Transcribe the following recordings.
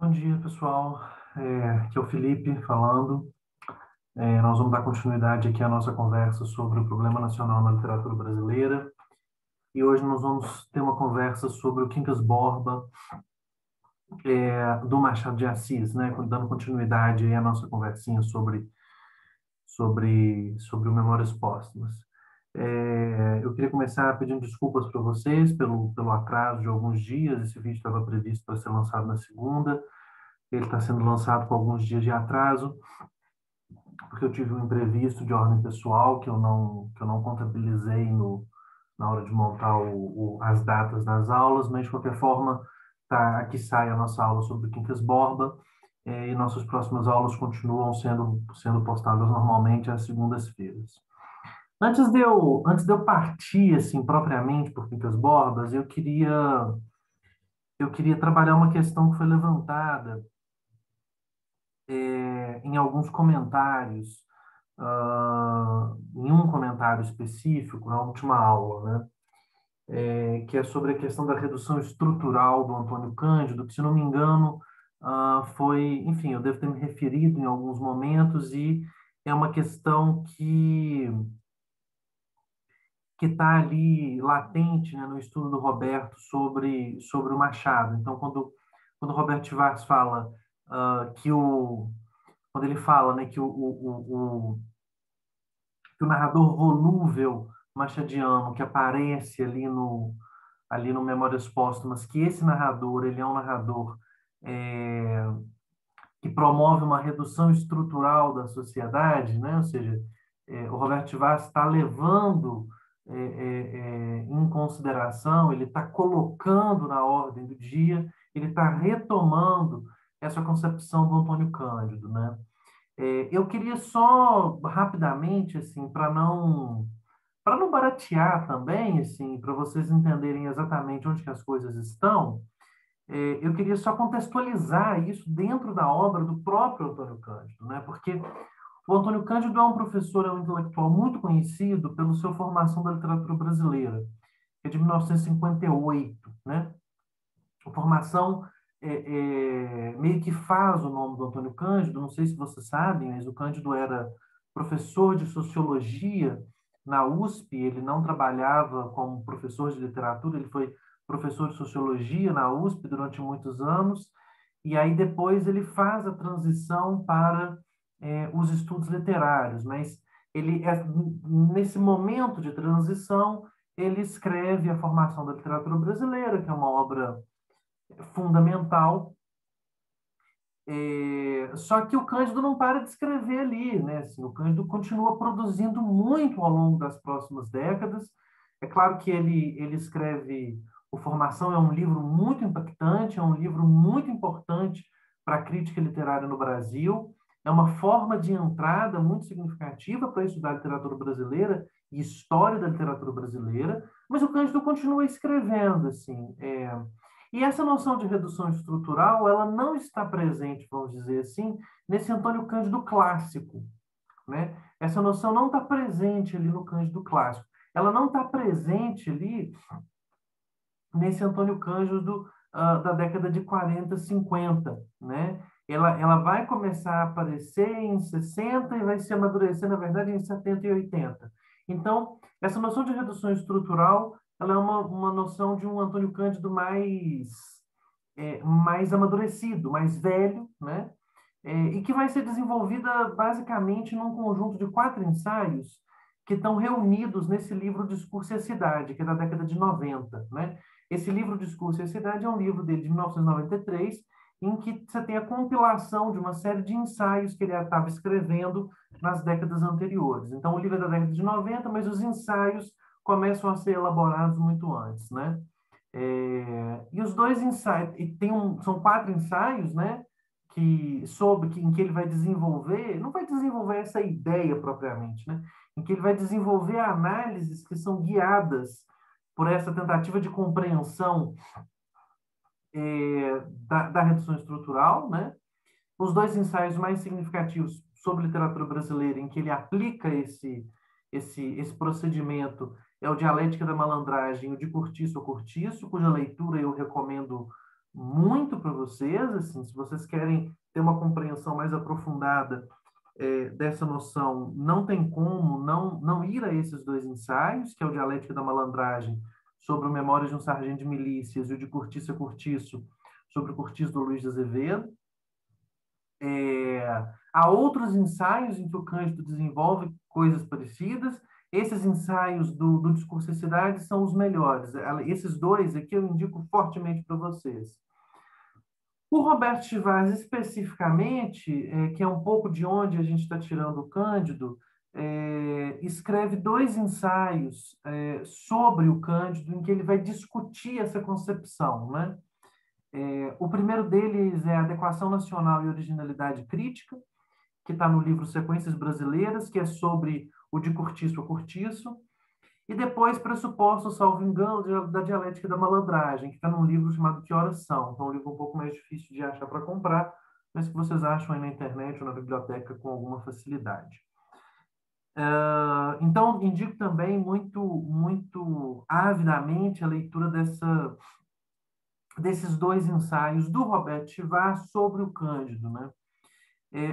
Bom dia, pessoal. Aqui é o Felipe falando. Nós vamos dar continuidade aqui à nossa conversa sobre o problema nacional na literatura brasileira. E hoje nós vamos ter uma conversa sobre o Quincas Borba, do Machado de Assis, né? Dando continuidade aí à nossa conversinha sobre o Memórias Póstumas. Eu queria começar pedindo desculpas para vocês pelo atraso de alguns dias. Esse vídeo estava previsto para ser lançado na segunda. Ele está sendo lançado com alguns dias de atraso, porque eu tive um imprevisto de ordem pessoal que eu não contabilizei na hora de montar as datas das aulas, mas de qualquer forma, aqui sai a nossa aula sobre o Quincas Borba, e nossas próximas aulas continuam sendo postadas normalmente às segundas-feiras. Antes de eu partir, assim, propriamente por Quincas Borbas, eu queria trabalhar uma questão que foi levantada em alguns comentários, em um comentário específico, na última aula, né? Que é sobre a questão da redução estrutural do Antônio Cândido, que, se não me engano, enfim, eu devo ter me referido em alguns momentos, e é uma questão que está ali latente, né, no estudo do Roberto sobre o Machado. Então, quando o Roberto Schwartz fala quando ele fala, né, que o narrador volúvel machadiano que aparece ali no Memórias Póstumas, que esse narrador, ele é um narrador é, que promove uma redução estrutural da sociedade, né? Ou seja, o Roberto Vaz está levando em consideração, ele está colocando na ordem do dia, ele está retomando essa concepção do Antônio Cândido, né? Eu queria só rapidamente, assim, para não baratear também, assim, para vocês entenderem exatamente onde que as coisas estão, eu queria só contextualizar isso dentro da obra do próprio Antônio Cândido, né? Porque o Antônio Cândido é um professor, é um intelectual muito conhecido pela sua formação da literatura brasileira, que é de 1958, né? A formação meio que faz o nome do Antônio Cândido. Não sei se vocês sabem, mas o Cândido era professor de sociologia na USP. Ele não trabalhava como professor de literatura, ele foi professor de sociologia na USP durante muitos anos, e aí depois ele faz a transição para os estudos literários, mas nesse momento de transição, ele escreve A Formação da Literatura Brasileira, que é uma obra fundamental. Só que o Cândido não para de escrever ali, né? Assim, o Cândido continua produzindo muito ao longo das próximas décadas. É claro que ele escreve O Formação, é um livro muito impactante, é um livro muito importante para a crítica literária no Brasil, é uma forma de entrada muito significativa para estudar a literatura brasileira e história da literatura brasileira, mas o Cândido continua escrevendo, assim. E essa noção de redução estrutural, ela não está presente, vamos dizer assim, nesse Antônio Cândido clássico, né? Essa noção não está presente ali no Cândido clássico. Ela não está presente ali nesse Antônio Cândido da década de 40, 50, né? Ela vai começar a aparecer em 60 e vai se amadurecer, na verdade, em 70 e 80. Então, essa noção de redução estrutural, ela é uma noção de um Antônio Cândido mais amadurecido, mais velho, né? E que vai ser desenvolvida basicamente num conjunto de 4 ensaios que estão reunidos nesse livro Discurso e a Cidade, que é da década de 90, né? Esse livro Discurso e a Cidade é um livro dele de 1993, em que você tem a compilação de uma série de ensaios que ele estava escrevendo nas décadas anteriores. Então, o livro é da década de 90, mas os ensaios começam a ser elaborados muito antes, né? E os dois ensaios, são 4 ensaios, né? Em que ele vai desenvolver, não vai desenvolver essa ideia propriamente, né? Em que ele vai desenvolver análises que são guiadas por essa tentativa de compreensão da redução estrutural, né? Os dois ensaios mais significativos sobre literatura brasileira, em que ele aplica esse procedimento, é o Dialética da Malandragem e o De Cortiço a Cortiço, cuja leitura eu recomendo muito para vocês, assim, se vocês querem ter uma compreensão mais aprofundada dessa noção, não tem como não ir a esses dois ensaios, que é o Dialética da Malandragem, sobre o Memórias de um Sargento de Milícias, e o de Cortiço a Cortiço, sobre o Cortiço do Luiz de Azevedo. Há outros ensaios em que o Cândido desenvolve coisas parecidas. Esses ensaios do Discurso e Cidade são os melhores. Esses dois aqui eu indico fortemente para vocês. O Roberto Schwarz, especificamente, que é um pouco de onde a gente está tirando o Cândido, escreve dois ensaios sobre o Cândido, em que ele vai discutir essa concepção, né? O primeiro deles é Adequação Nacional e Originalidade Crítica, que está no livro Sequências Brasileiras, que é sobre o de Cortiço a Cortiço, e depois Pressupostos, salvo engano, da Dialética da Malandragem, que está num livro chamado Que Horas São, que é um livro um pouco mais difícil de achar para comprar, mas que vocês acham aí na internet ou na biblioteca com alguma facilidade. Então, indico também muito avidamente a leitura desses dois ensaios do Roberto Schwarz sobre o Cândido, né?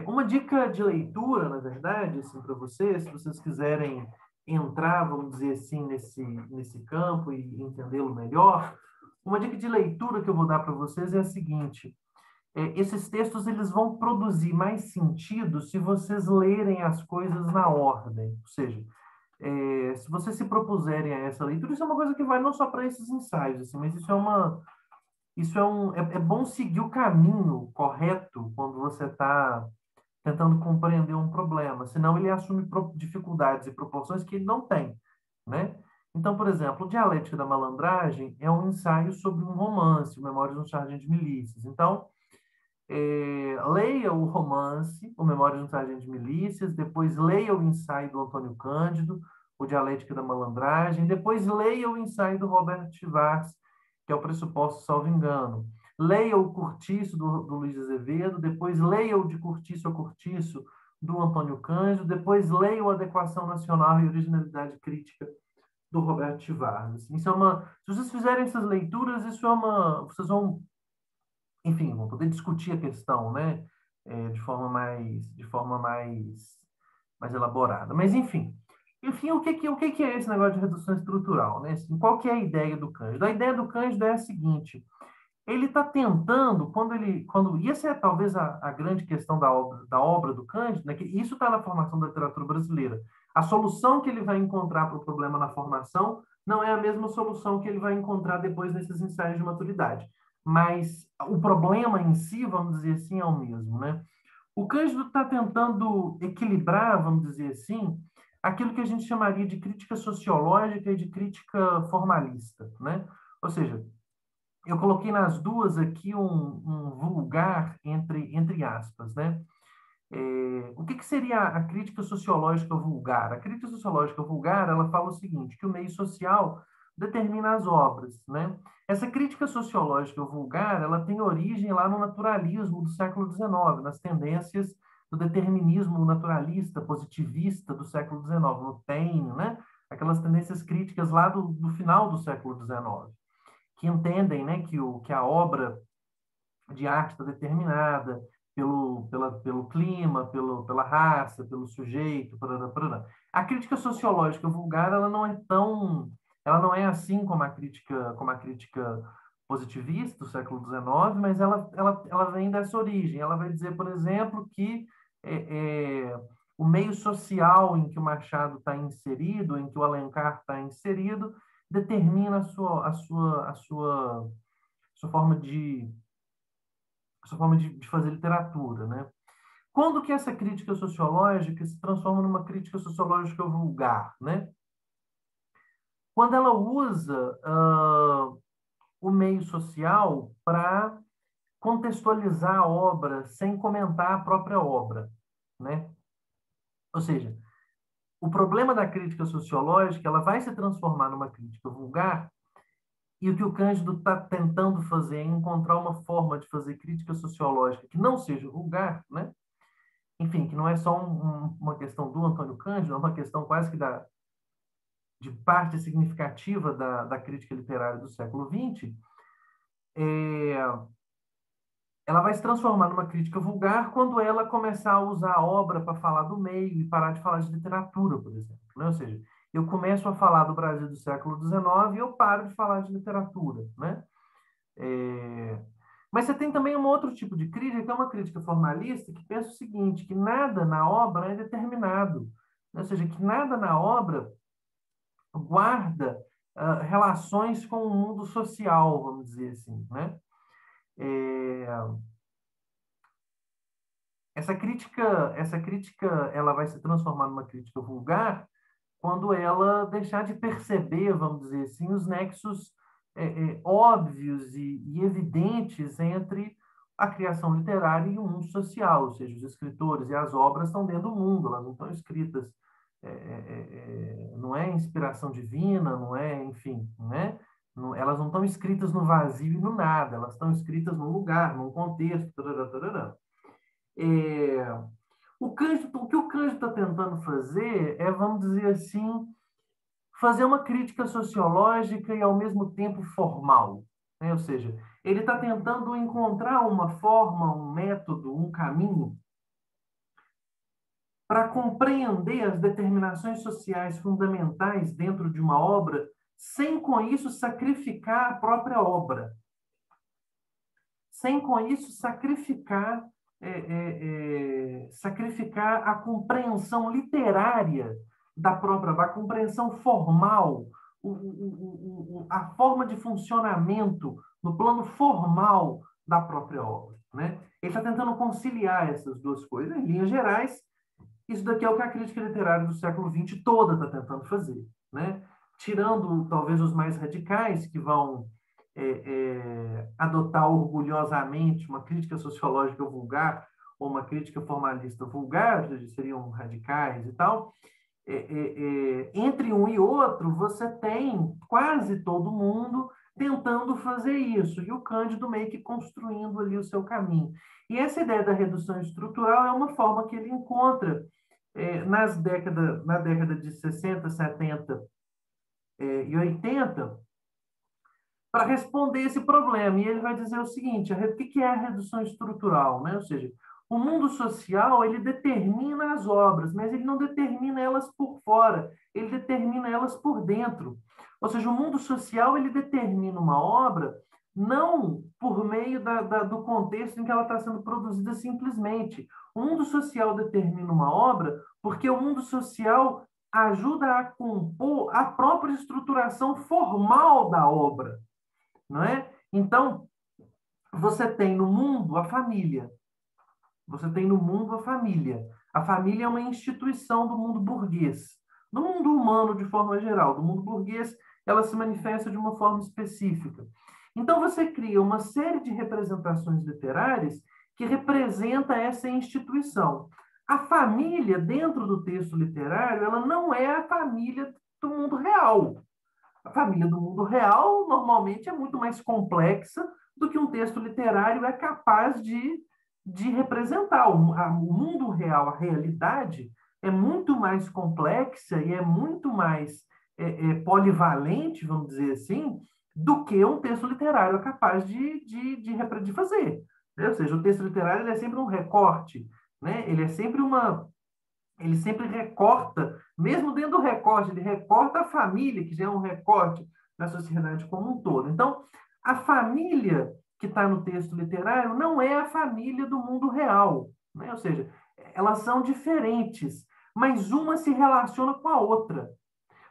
Uma dica de leitura, na verdade, assim, para vocês, se vocês quiserem entrar, vamos dizer assim, nesse campo e entendê-lo melhor, uma dica de leitura que eu vou dar para vocês é a seguinte: esses textos eles vão produzir mais sentido se vocês lerem as coisas na ordem. Ou seja, se vocês se propuserem a essa leitura, isso é uma coisa que vai não só para esses ensaios, assim, mas é bom seguir o caminho correto quando você está tentando compreender um problema, senão ele assume dificuldades e proporções que ele não tem, né? Então, por exemplo, o Dialética da Malandragem é um ensaio sobre um romance, o Memórias de um Sargento de Milícias. Então, leia o romance, o Memórias de um Sargento de Milícias, depois leia o ensaio do Antônio Cândido, o Dialética da Malandragem, depois leia o ensaio do Roberto Schwarz, que é o Pressuposto, salvo engano. Leia o Cortiço do Luiz Azevedo, depois leia o de Cortiço a Cortiço do Antônio Cândido, depois leia o Adequação Nacional e Originalidade Crítica do Roberto Schwarz. Isso se vocês fizerem essas leituras, vocês vão, enfim, vão poder discutir a questão, né, de forma mais elaborada. Mas, enfim, o que é esse negócio de redução estrutural, né? Assim, qual que é a ideia do Cândido? A ideia do Cândido é a seguinte: ele está tentando, e essa é talvez a grande questão da obra do Cândido, né, que isso está na formação da literatura brasileira. A solução que ele vai encontrar para o problema na formação não é a mesma solução que ele vai encontrar depois nesses ensaios de maturidade. Mas o problema em si, vamos dizer assim, é o mesmo, né? O Cândido está tentando equilibrar, vamos dizer assim, aquilo que a gente chamaria de crítica sociológica e de crítica formalista, né? Ou seja, eu coloquei nas duas aqui um vulgar entre aspas, né? O que seria a crítica sociológica vulgar? A crítica sociológica vulgar, ela fala o seguinte, que o meio social determina as obras, né? Essa crítica sociológica vulgar, ela tem origem lá no naturalismo do século XIX, nas tendências do determinismo naturalista, positivista do século XIX, no Taine, né? Aquelas tendências críticas lá do final do século XIX, que entendem, né, que a obra de arte está determinada pelo clima, pela raça, pelo sujeito, parará, parará. A crítica sociológica vulgar, ela não é assim como a crítica positivista do século XIX, mas ela vem dessa origem. Ela vai dizer, por exemplo, que o meio social em que o Machado está inserido, em que o Alencar está inserido, determina a sua forma de fazer literatura, né? Quando que essa crítica sociológica se transforma numa crítica sociológica vulgar, né? Quando ela usa o meio social para contextualizar a obra sem comentar a própria obra, né? Ou seja, o problema da crítica sociológica, ela vai se transformar numa crítica vulgar, e o que o Cândido está tentando fazer é encontrar uma forma de fazer crítica sociológica que não seja vulgar, né? Enfim, que não é só uma questão do Antônio Cândido, é uma questão quase que de parte significativa da crítica literária do século XX, ela vai se transformar numa crítica vulgar quando ela começar a usar a obra para falar do meio e parar de falar de literatura, por exemplo, né? Ou seja, eu começo a falar do Brasil do século XIX e eu paro de falar de literatura, né? É... Mas você tem também um outro tipo de crítica, que é uma crítica formalista, que pensa o seguinte, que nada na obra é determinado, né? Ou seja, que nada na obra guarda relações com o mundo social, vamos dizer assim, né? É... essa crítica, ela vai se transformar numa crítica vulgar quando ela deixar de perceber, vamos dizer assim, os nexos óbvios e evidentes entre a criação literária e o mundo social, ou seja, os escritores e as obras estão dentro do mundo, elas não estão escritas, não é inspiração divina, não é, enfim, né? Não, elas não estão escritas no vazio e no nada, elas estão escritas num lugar, num contexto, tarará, tarará. É, o que o Cândido está tentando fazer é, vamos dizer assim, fazer uma crítica sociológica e, ao mesmo tempo, formal, né? Ou seja, ele está tentando encontrar uma forma, um método, um caminho para compreender as determinações sociais fundamentais dentro de uma obra, sem com isso sacrificar a própria obra, sem com isso sacrificar a compreensão literária da própria, a compreensão formal, a forma de funcionamento no plano formal da própria obra, né? Ele está tentando conciliar essas duas coisas. Em linhas gerais, isso daqui é o que a crítica literária do século XX toda está tentando fazer, né? Tirando talvez os mais radicais, que vão adotar orgulhosamente uma crítica sociológica vulgar ou uma crítica formalista vulgar, seriam radicais e tal. Entre um e outro, você tem quase todo mundo tentando fazer isso, e o Cândido meio que construindo ali o seu caminho. E essa ideia da redução estrutural é uma forma que ele encontra na década de 60, 70 e 80, para responder esse problema. E ele vai dizer o seguinte: o que é a redução estrutural, né? Ou seja, o mundo social, ele determina as obras, mas ele não determina elas por fora, ele determina elas por dentro. Ou seja, o mundo social, ele determina uma obra não por meio do contexto em que ela está sendo produzida simplesmente. O mundo social determina uma obra porque o mundo social ajuda a compor a própria estruturação formal da obra, não é? Então, você tem no mundo a família. Você tem no mundo a família. A família é uma instituição do mundo burguês. No mundo humano, de forma geral, do mundo burguês, ela se manifesta de uma forma específica. Então, você cria uma série de representações literárias que representa essa instituição. A família, dentro do texto literário, ela não é a família do mundo real. A família do mundo real, normalmente, é muito mais complexa do que um texto literário é capaz de representar. O mundo real, a realidade, é muito mais complexa e é muito mais polivalente, vamos dizer assim, do que um texto literário é capaz de fazer, né? Ou seja, o texto literário ele é sempre um recorte, né? Ele sempre recorta, mesmo dentro do recorte, ele recorta a família, que já é um recorte da sociedade como um todo. Então, a família que está no texto literário não é a família do mundo real, né? Ou seja, elas são diferentes, mas uma se relaciona com a outra,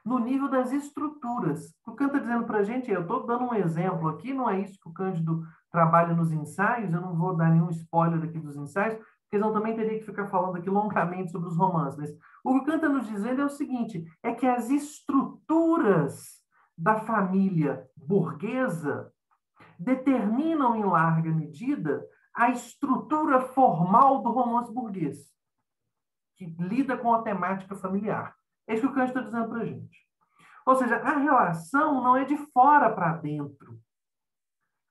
no nível das estruturas. O que o Cândido está dizendo para a gente, eu estou dando um exemplo aqui, não é isso que o Cândido trabalha nos ensaios, eu não vou dar nenhum spoiler aqui dos ensaios, porque senão também teria que ficar falando aqui longamente sobre os romances. Mas o que o Cândido está nos dizendo é o seguinte, é que as estruturas da família burguesa determinam, em larga medida, a estrutura formal do romance burguês, que lida com a temática familiar. É isso que o Cândido está dizendo para a gente. Ou seja, a relação não é de fora para dentro.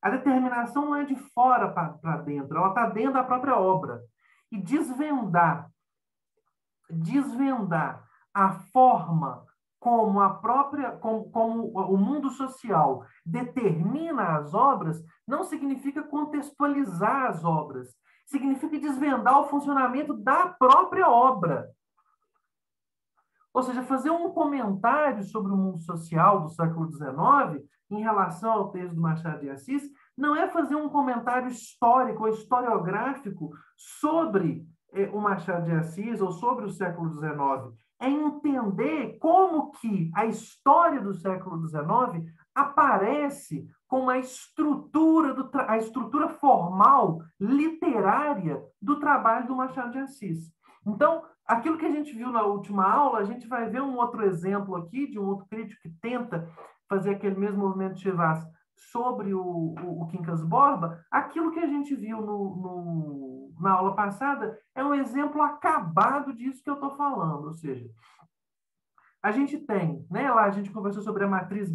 A determinação não é de fora para dentro, ela está dentro da própria obra. E desvendar a forma como como o mundo social determina as obras não significa contextualizar as obras, significa desvendar o funcionamento da própria obra. Ou seja, fazer um comentário sobre o mundo social do século XIX em relação ao texto do Machado de Assis não é fazer um comentário histórico ou historiográfico sobre o Machado de Assis ou sobre o século XIX. É entender como que a história do século XIX aparece como a estrutura formal, literária do trabalho do Machado de Assis. Então, aquilo que a gente viu na última aula, a gente vai ver um outro exemplo aqui de um outro crítico que tenta fazer aquele mesmo movimento de Chivas sobre o Quincas Borba. Aquilo que a gente viu na aula passada é um exemplo acabado disso que eu estou falando. Ou seja, a gente tem, né, lá a gente conversou sobre a matriz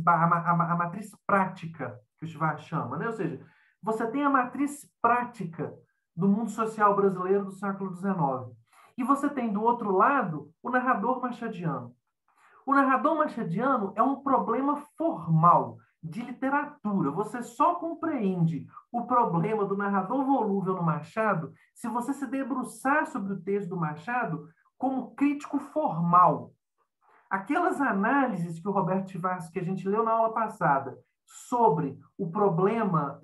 prática, que o Chivas chama, né? Ou seja, você tem a matriz prática do mundo social brasileiro do século XIX. E você tem, do outro lado, o narrador machadiano. O narrador machadiano é um problema formal de literatura. Você só compreende o problema do narrador volúvel no Machado se você se debruçar sobre o texto do Machado como crítico formal. Aquelas análises que o Roberto Chivas, que a gente leu na aula passada, sobre o problema,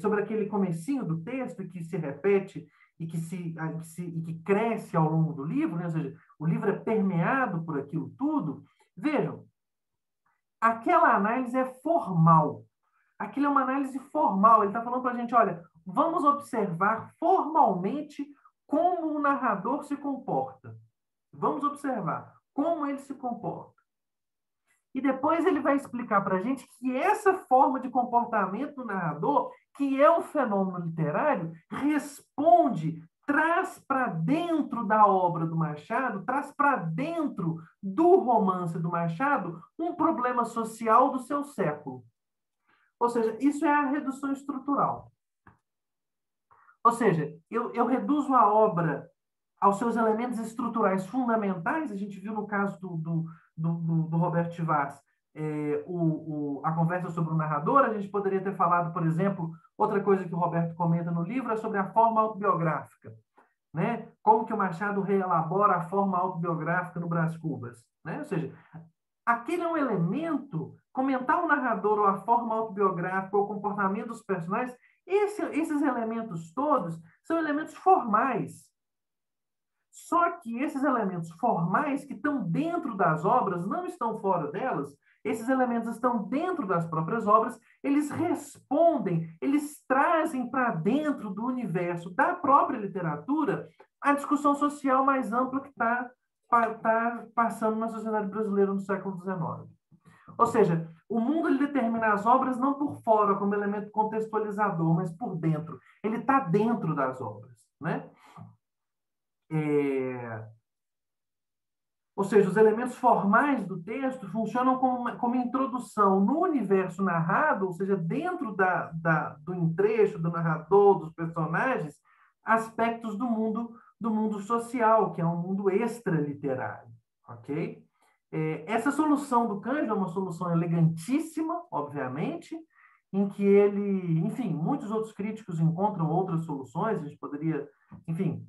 sobre aquele comecinho do texto que se repete e que cresce ao longo do livro, né? Ou seja, o livro é permeado por aquilo tudo. Vejam, aquela análise é formal. Aquilo é uma análise formal. Ele está falando para a gente, olha, vamos observar formalmente como o narrador se comporta. Vamos observar como ele se comporta. E depois ele vai explicar para a gente que essa forma de comportamento do narrador, que é um fenômeno literário, responde, traz para dentro da obra do Machado, traz para dentro do romance do Machado um problema social do seu século. Ou seja, isso é a redução estrutural. Ou seja, eu reduzo a obra aos seus elementos estruturais fundamentais. A gente viu no caso do Roberto Chivas a conversa sobre o narrador. A gente poderia ter falado, por exemplo, outra coisa que o Roberto comenta no livro é sobre a forma autobiográfica, né? Como que o Machado reelabora a forma autobiográfica no Brás Cubas, né? Ou seja, aquele é um elemento, comentar o narrador ou a forma autobiográfica ou o comportamento dos personagens, esses elementos todos são elementos formais. Só que esses elementos formais que estão dentro das obras, não estão fora delas, esses elementos estão dentro das próprias obras, eles respondem, eles trazem para dentro do universo da própria literatura a discussão social mais ampla que está passando na sociedade brasileira no século XIX. Ou seja, o mundo ele determina as obras não por fora, como elemento contextualizador, mas por dentro. Ele está dentro das obras, né? Ou seja, os elementos formais do texto funcionam como introdução no universo narrado, ou seja, dentro do entrecho, do narrador, dos personagens, aspectos do mundo social, que é um mundo extraliterário, ok? Essa solução do Cândido é uma solução elegantíssima, obviamente, em que ele, enfim, muitos outros críticos encontram outras soluções, a gente poderia, enfim,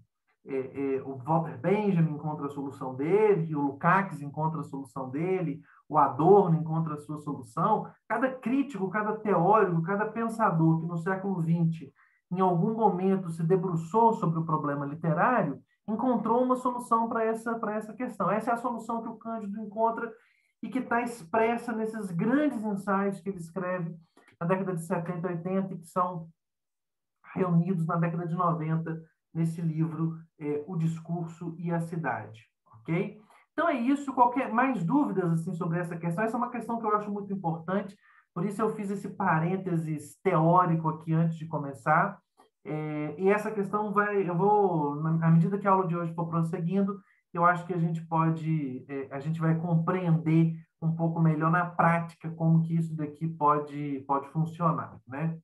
o Walter Benjamin encontra a solução dele, o Lukács encontra a solução dele, o Adorno encontra a sua solução. Cada crítico, cada teórico, cada pensador que no século XX, em algum momento, se debruçou sobre o problema literário, encontrou uma solução para essa questão. Essa é a solução que o Cândido encontra e que está expressa nesses grandes ensaios que ele escreve na década de 70 e 80 e que são reunidos na década de 90 nesse livro, O Discurso e a Cidade, ok? Então é isso. Qualquer mais dúvidas assim sobre essa questão? Essa é uma questão que eu acho muito importante, por isso eu fiz esse parênteses teórico aqui antes de começar. E essa questão eu vou, à medida que a aula de hoje for prosseguindo, eu acho que a gente vai compreender um pouco melhor na prática como que isso daqui pode funcionar, né?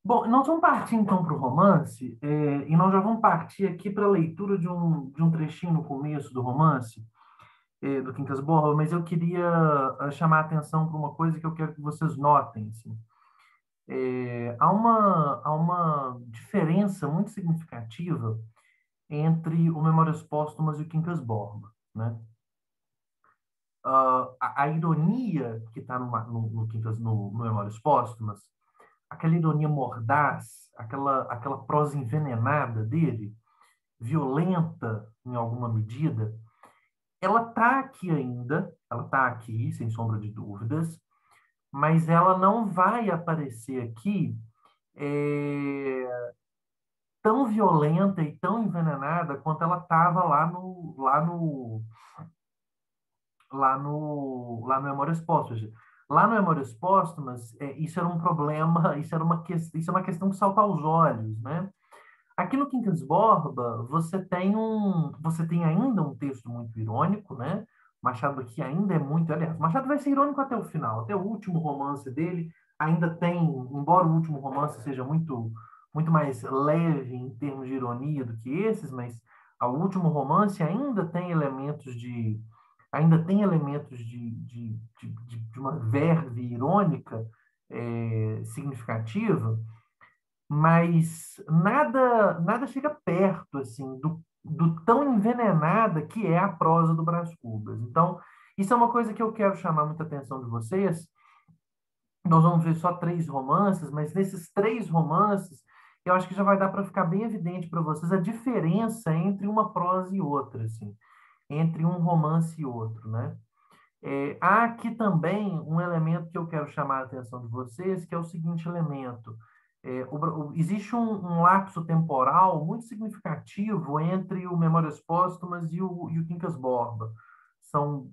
Bom, nós vamos partir então para o romance, e nós já vamos partir aqui para a leitura de um trechinho no começo do romance, do Quincas Borba, mas eu queria chamar a atenção para uma coisa que eu quero que vocês notem, assim. Há uma diferença muito significativa entre o Memórias Póstumas e o Quincas Borba, né? A ironia que está no Memórias Póstumas, aquela ironia mordaz, aquela prosa envenenada dele, violenta em alguma medida, ela está aqui ainda, ela está aqui, sem sombra de dúvidas, mas ela não vai aparecer aqui é, tão violenta e tão envenenada quanto ela estava lá no Memórias Póstumas. Lá no Memórias Póstumas, isso era um problema, isso é uma questão que salta aos olhos, né? Aqui no Quincas Borba, você tem ainda um texto muito irônico, né? Machado aqui ainda é muito, aliás, Machado vai ser irônico até o final, até o último romance dele ainda tem, embora o último romance seja muito muito mais leve em termos de ironia do que esses, mas o último romance ainda tem elementos de uma verve irônica significativa, mas nada chega perto assim do tão envenenada que é a prosa do Brás Cubas. Então, isso é uma coisa que eu quero chamar muita atenção de vocês. Nós vamos ver só 3 romances, mas nesses 3 romances, eu acho que já vai dar para ficar bem evidente para vocês a diferença entre uma prosa e outra, assim, entre um romance e outro, né? Há aqui também um elemento que eu quero chamar a atenção de vocês, que é o seguinte elemento. Existe um lapso temporal muito significativo entre o Memórias Póstumas e o Quincas Borba. São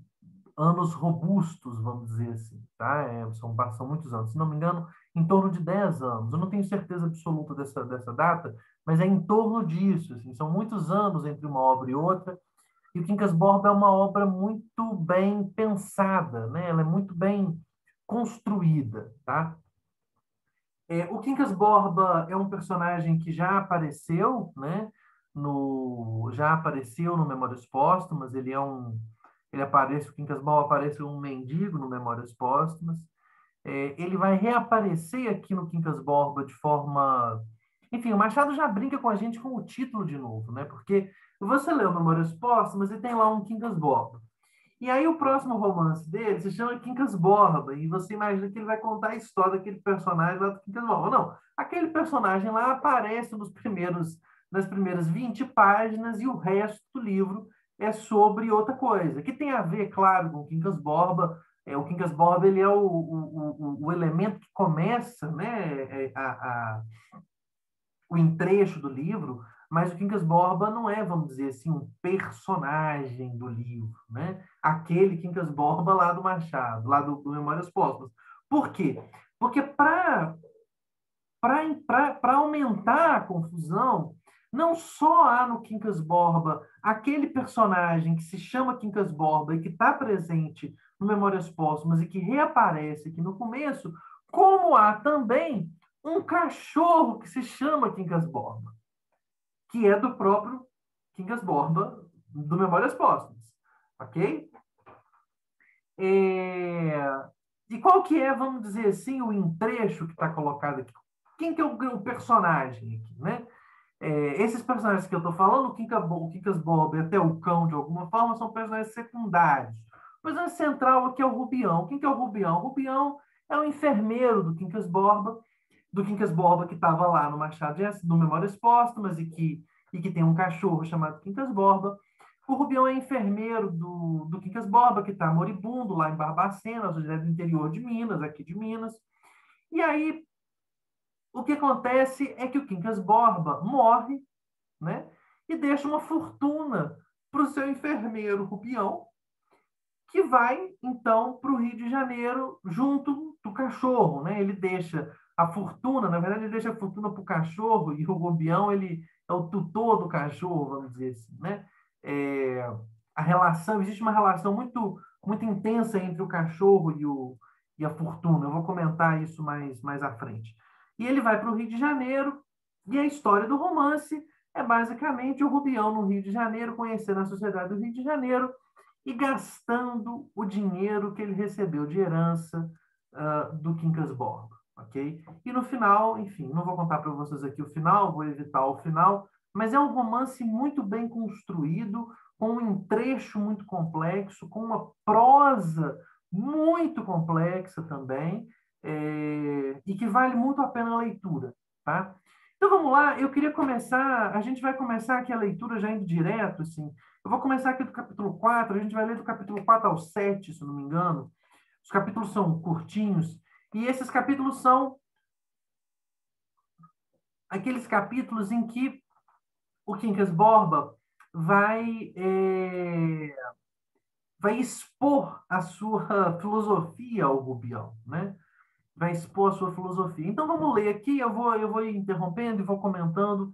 anos robustos, vamos dizer assim, tá? São muitos anos. Se não me engano, em torno de 10 anos. Eu não tenho certeza absoluta dessa data, mas é em torno disso. Assim, são muitos anos entre uma obra e outra. E o Quincas Borba é uma obra muito bem pensada, né? Ela é muito bem construída, tá? O Quincas Borba é um personagem que já apareceu, né? Já apareceu no Memórias Póstumas. O Quincas Borba aparece um mendigo no Memórias Póstumas. Ele vai reaparecer aqui no Quincas Borba de forma. Enfim, o Machado já brinca com a gente com o título de novo, né? Porque você lê o Memórias Póstumas e tem lá um Quincas Borba. E aí o próximo romance dele se chama Quincas Borba, e você imagina que ele vai contar a história daquele personagem lá do Quincas Borba. Não, aquele personagem lá aparece nas primeiras 20 páginas e o resto do livro é sobre outra coisa, que tem a ver, claro, com o Quincas Borba. O Quincas Borba ele é o elemento que começa, né, o entrecho do livro, mas o Quincas Borba não é, vamos dizer assim, um personagem do livro, né? Aquele Quincas Borba lá do Machado, lá do Memórias Póstumas. Por quê? Porque para aumentar a confusão, não só há no Quincas Borba aquele personagem que se chama Quincas Borba e que está presente no Memórias Póstumas e que reaparece aqui no começo, como há também um cachorro que se chama Quincas Borba, que é do próprio Quincas Borba do Memórias Póstumas, ok? E qual que é, vamos dizer assim, o entrecho que está colocado aqui? Quem que é o personagem aqui, né? Esses personagens que eu estou falando, o Quincas Borba e até o Cão, de alguma forma, são personagens secundários. O personagem central aqui é o Rubião. Quem que é o Rubião? O Rubião é o enfermeiro do Quincas Borba que estava lá no Machado no Memórias Póstumas e que tem um cachorro chamado Quincas Borba. O Rubião é enfermeiro do Quincas Borba, que está moribundo lá em Barbacena, ou seja, do interior de Minas, aqui de Minas. E aí, o que acontece é que o Quincas Borba morre, né? E deixa uma fortuna para o seu enfermeiro Rubião, que vai, então, para o Rio de Janeiro junto do cachorro, né? Ele deixa a fortuna, na verdade, ele deixa a fortuna para o cachorro e o Rubião, ele é o tutor do cachorro, vamos dizer assim, né? Existe uma relação muito, muito intensa entre o cachorro e a fortuna. Eu vou comentar isso mais à frente. E ele vai para o Rio de Janeiro, e a história do romance é basicamente o Rubião no Rio de Janeiro, conhecendo a sociedade do Rio de Janeiro, e gastando o dinheiro que ele recebeu de herança do Quincas Borba, ok? E no final, enfim, não vou contar para vocês aqui o final, vou evitar o final, mas é um romance muito bem construído, com um trecho muito complexo, com uma prosa muito complexa também, e que vale muito a pena a leitura, tá? Então vamos lá, eu queria começar, a gente vai começar aqui a leitura já indo direto, assim. Eu vou começar aqui do capítulo 4, a gente vai ler do capítulo 4 ao 7, se não me engano. Os capítulos são curtinhos, e esses capítulos são aqueles capítulos em que o Quincas Borba vai expor a sua filosofia ao Rubião, né? Vai expor a sua filosofia. Então vamos ler aqui, eu vou interrompendo e vou comentando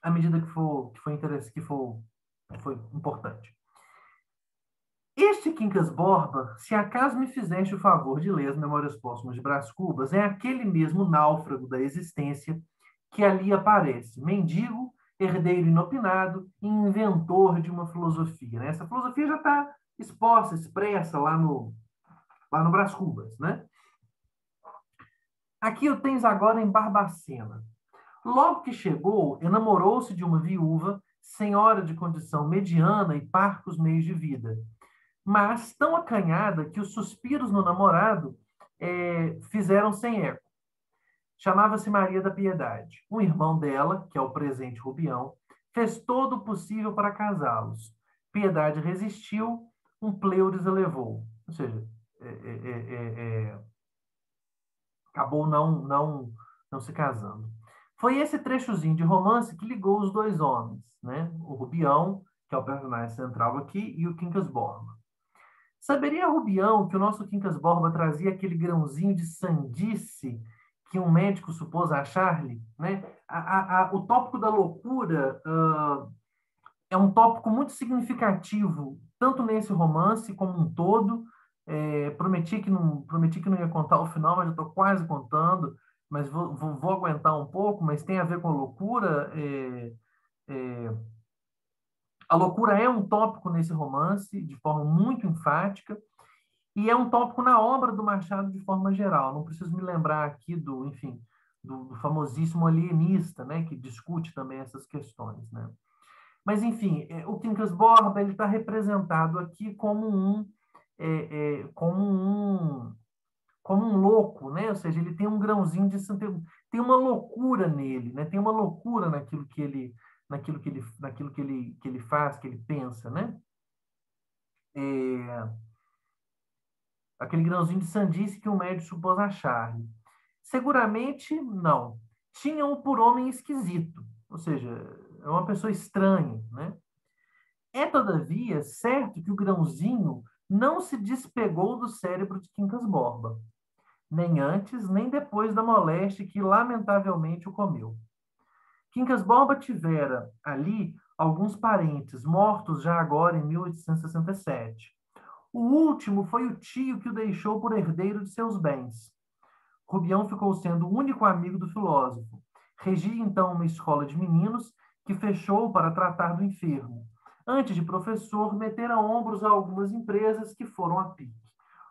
à medida que for interesse, que for importante. Este Quincas Borba, se acaso me fizeste o favor de ler as Memórias Póstumas de Brás Cubas, é aquele mesmo náufrago da existência que ali aparece, mendigo, herdeiro inopinado e inventor de uma filosofia, né? Essa filosofia já está exposta, expressa lá no Brás Cubas, né? Aqui o tens agora em Barbacena. Logo que chegou, enamorou-se de uma viúva, senhora de condição mediana e parcos meios de vida, mas tão acanhada que os suspiros no namorado fizeram sem eco. Chamava-se Maria da Piedade. Um irmão dela, que é o presente Rubião, fez todo o possível para casá-los. Piedade resistiu, um pleures a levou. Ou seja, acabou não se casando. Foi esse trechozinho de romance que ligou os dois homens, né? O Rubião, que é o personagem central aqui, e o Quincas Borba. Saberia Rubião que o nosso Quincas Borba trazia aquele grãozinho de sandice que um médico supôs achar-lhe, né? O tópico da loucura é um tópico muito significativo, tanto nesse romance como um todo. Prometi que não ia contar o final, mas já estou quase contando, mas vou aguentar um pouco, mas tem a ver com a loucura. A loucura é um tópico nesse romance, de forma muito enfática, e é um tópico na obra do Machado de forma geral. Não preciso me lembrar aqui enfim, do famosíssimo alienista, né, que discute também essas questões, né? Mas, enfim, o Quincas Borba ele está representado aqui como um louco, né? Ou seja, ele tem um grãozinho tem uma loucura nele, né? Tem uma loucura naquilo que ele faz, que ele pensa, né? Aquele grãozinho de sandice que o médico supôs achar-lhe. Seguramente não. Tinham por homem esquisito, ou seja, é uma pessoa estranha, né? É, todavia, certo que o grãozinho não se despegou do cérebro de Quincas Borba, nem antes, nem depois da moléstia que lamentavelmente o comeu. Quincas Borba tivera ali alguns parentes, mortos já agora em 1867. O último foi o tio que o deixou por herdeiro de seus bens. Rubião ficou sendo o único amigo do filósofo. Regia então uma escola de meninos que fechou para tratar do enfermo. Antes de professor, metera ombros a algumas empresas que foram a pique.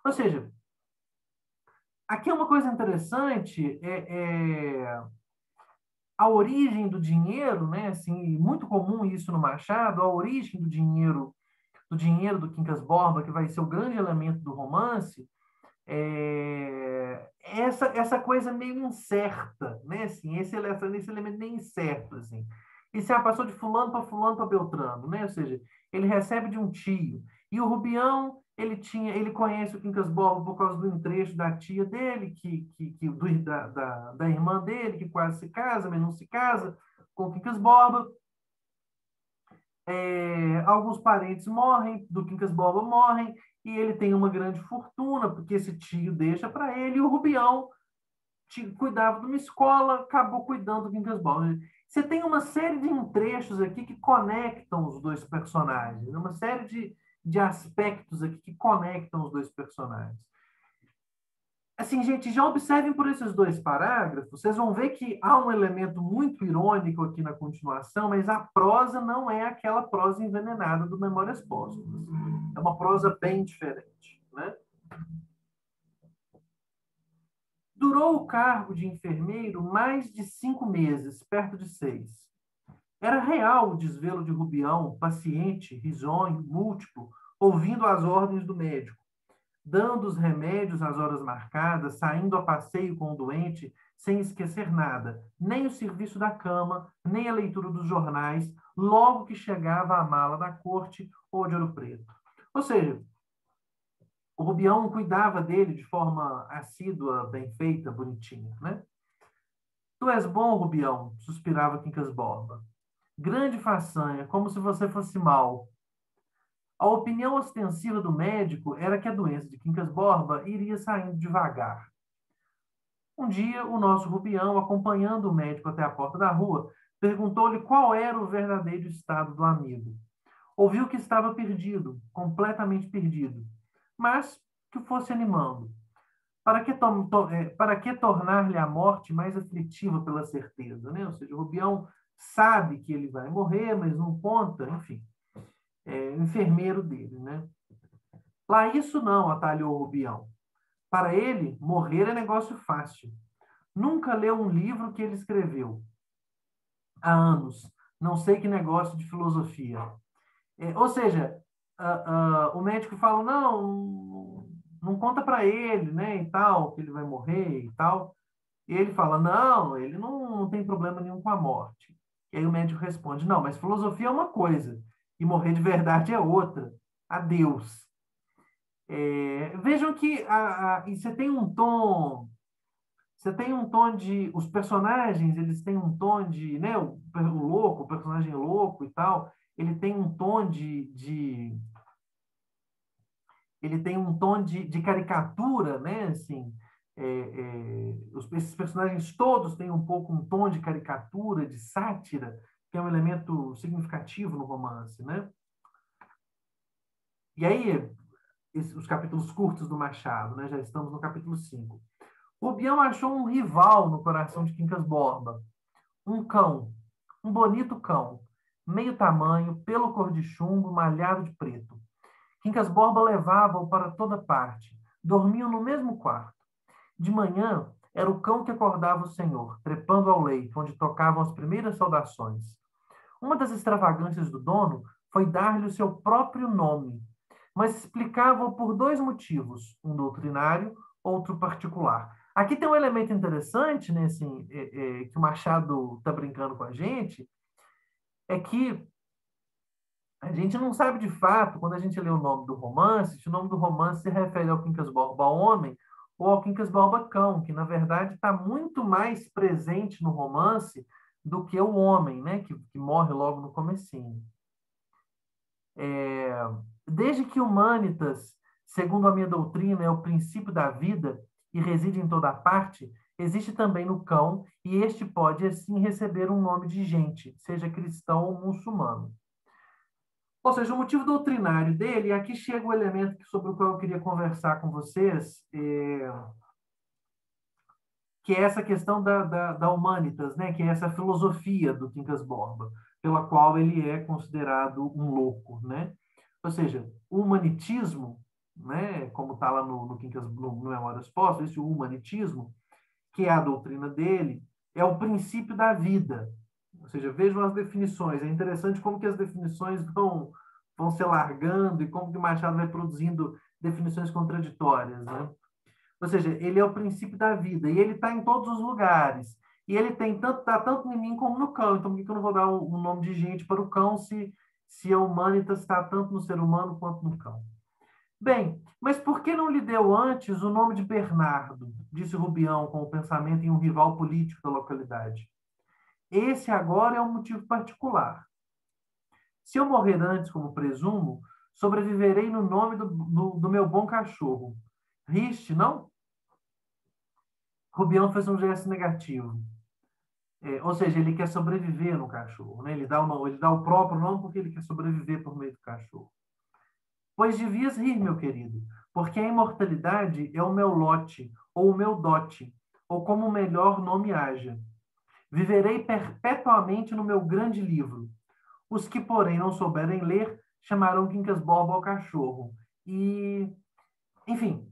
Ou seja, aqui é uma coisa interessante, a origem do dinheiro, né? Assim, muito comum isso no Machado, a origem do Quincas Borba, que vai ser o grande elemento do romance, essa coisa meio incerta, né? Assim, esse elemento meio incerto, assim. E se passou de fulano para Beltrano, né? Ou seja, ele recebe de um tio. E o Rubião, ele conhece o Quincas Borba por causa do entrecho da tia dele, da irmã dele, que quase se casa, mas não se casa com o Quincas Borba. Alguns parentes morrem, do Quincas Borba morrem, e ele tem uma grande fortuna, porque esse tio deixa para ele, e o Rubião cuidava de uma escola, acabou cuidando do Quincas Borba. Você tem uma série de trechos aqui que conectam os dois personagens, uma série de aspectos aqui que conectam os dois personagens. Assim, gente, já observem por esses dois parágrafos, vocês vão ver que há um elemento muito irônico aqui na continuação, mas a prosa não é aquela prosa envenenada do Memórias Póstumas. É uma prosa bem diferente, né? Durou o cargo de enfermeiro mais de 5 meses, perto de 6. Era real o desvelo de Rubião, paciente, risonho, múltiplo, ouvindo as ordens do médico, dando os remédios às horas marcadas, saindo a passeio com o doente, sem esquecer nada, nem o serviço da cama, nem a leitura dos jornais, logo que chegava a mala da corte ou de Ouro Preto. Ou seja, o Rubião cuidava dele de forma assídua, bem feita, bonitinha, né? Tu és bom, Rubião, suspirava Quincas Borba. Grande façanha, como se você fosse mal. A opinião ostensiva do médico era que a doença de Quincas Borba iria saindo devagar. Um dia, o nosso Rubião, acompanhando o médico até a porta da rua, perguntou-lhe qual era o verdadeiro estado do amigo. Ouviu que estava perdido, completamente perdido, mas que o fosse animando. Para que tornar-lhe a morte mais aflitiva pela certeza, né? Ou seja, o Rubião sabe que ele vai morrer, mas não conta, enfim, é o enfermeiro dele, né? Lá isso não, atalhou o Rubião. Para ele, morrer é negócio fácil. Nunca leu um livro que ele escreveu. Há anos. Não sei que negócio de filosofia. Ou seja, o médico fala, não, não conta para ele, né, e tal, que ele vai morrer e tal. E ele fala, não, ele não tem problema nenhum com a morte. E aí o médico responde, não, mas filosofia é uma coisa, e morrer de verdade é outra. Adeus. Vejam que e você tem um tom de, os personagens, eles têm um tom de, né, o louco, o personagem louco e tal, ele tem um tom ele tem um tom de caricatura, né, assim, esses personagens todos têm um pouco um tom de caricatura, de sátira, que é um elemento significativo no romance, né? E aí, os capítulos curtos do Machado, né? Já estamos no capítulo 5. Rubião achou um rival no coração de Quincas Borba. Um cão, um bonito cão, meio tamanho, pelo cor de chumbo, malhado de preto. Quincas Borba levava-o para toda parte. Dormiam no mesmo quarto. De manhã, era o cão que acordava o senhor, trepando ao leito, onde tocavam as primeiras saudações. Uma das extravagâncias do dono foi dar-lhe o seu próprio nome, mas explicava-o por dois motivos, um doutrinário, outro particular. Aqui tem um elemento interessante, né, assim, que o Machado está brincando com a gente, é que a gente não sabe de fato, quando a gente lê o nome do romance, se o nome do romance se refere ao Quincas Borba homem ou ao Quincas Borba cão, que na verdade está muito mais presente no romance do que o homem, né, que morre logo no comecinho. Desde que Humanitas, segundo a minha doutrina, é o princípio da vida e reside em toda parte, existe também no cão, e este pode, assim, receber um nome de gente, seja cristão ou muçulmano. Ou seja, o motivo doutrinário dele, e aqui chega o elemento sobre o qual eu queria conversar com vocês, que é essa questão da Humanitas, né? Que é essa filosofia do Quincas Borba, pela qual ele é considerado um louco, né? Ou seja, o humanitismo, né? Como está lá no Memórias Póstumas, esse humanitismo, que é a doutrina dele, é o princípio da vida. Ou seja, vejam as definições. É interessante como que as definições vão se alargando e como que Machado vai produzindo definições contraditórias, né? Ou seja, ele é o princípio da vida e ele está em todos os lugares. E ele tá tanto em mim como no cão. Então, por que eu não vou dar um nome de gente para o cão se a humanitas está tanto no ser humano quanto no cão? Bem, mas por que não lhe deu antes o nome de Bernardo? Disse Rubião com o pensamento em um rival político da localidade. Esse agora é um motivo particular. Se eu morrer antes, como presumo, sobreviverei no nome do meu bom cachorro. Riste, não? Rubião fez um gesto negativo. Ou seja, ele quer sobreviver no cachorro, né? Ele dá o próprio nome porque ele quer sobreviver por meio do cachorro. Pois devias rir, meu querido, porque a imortalidade é o meu lote, ou o meu dote, ou como melhor nome haja. Viverei perpetuamente no meu grande livro. Os que, porém, não souberem ler, chamarão Quincas Borba ao cachorro. E, enfim,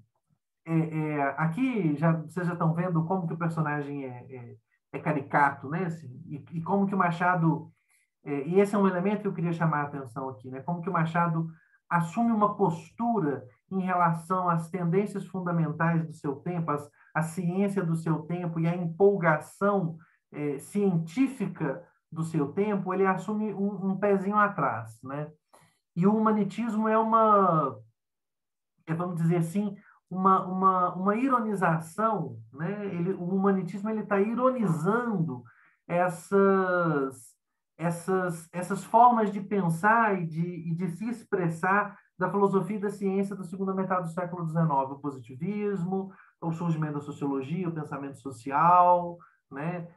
aqui vocês já estão vendo como que o personagem é caricato, né? Assim, e como que o Machado e esse é um elemento que eu queria chamar a atenção aqui, né? Como que o Machado assume uma postura em relação às tendências fundamentais do seu tempo, a ciência do seu tempo e a empolgação científica do seu tempo, ele assume um pezinho atrás, né? E o humanitismo vamos dizer assim, uma ironização, né? O humanitismo ele está ironizando essas, essas formas de pensar e de se expressar da filosofia e da ciência da segunda metade do século XIX, o positivismo, o surgimento da sociologia, o pensamento social, né?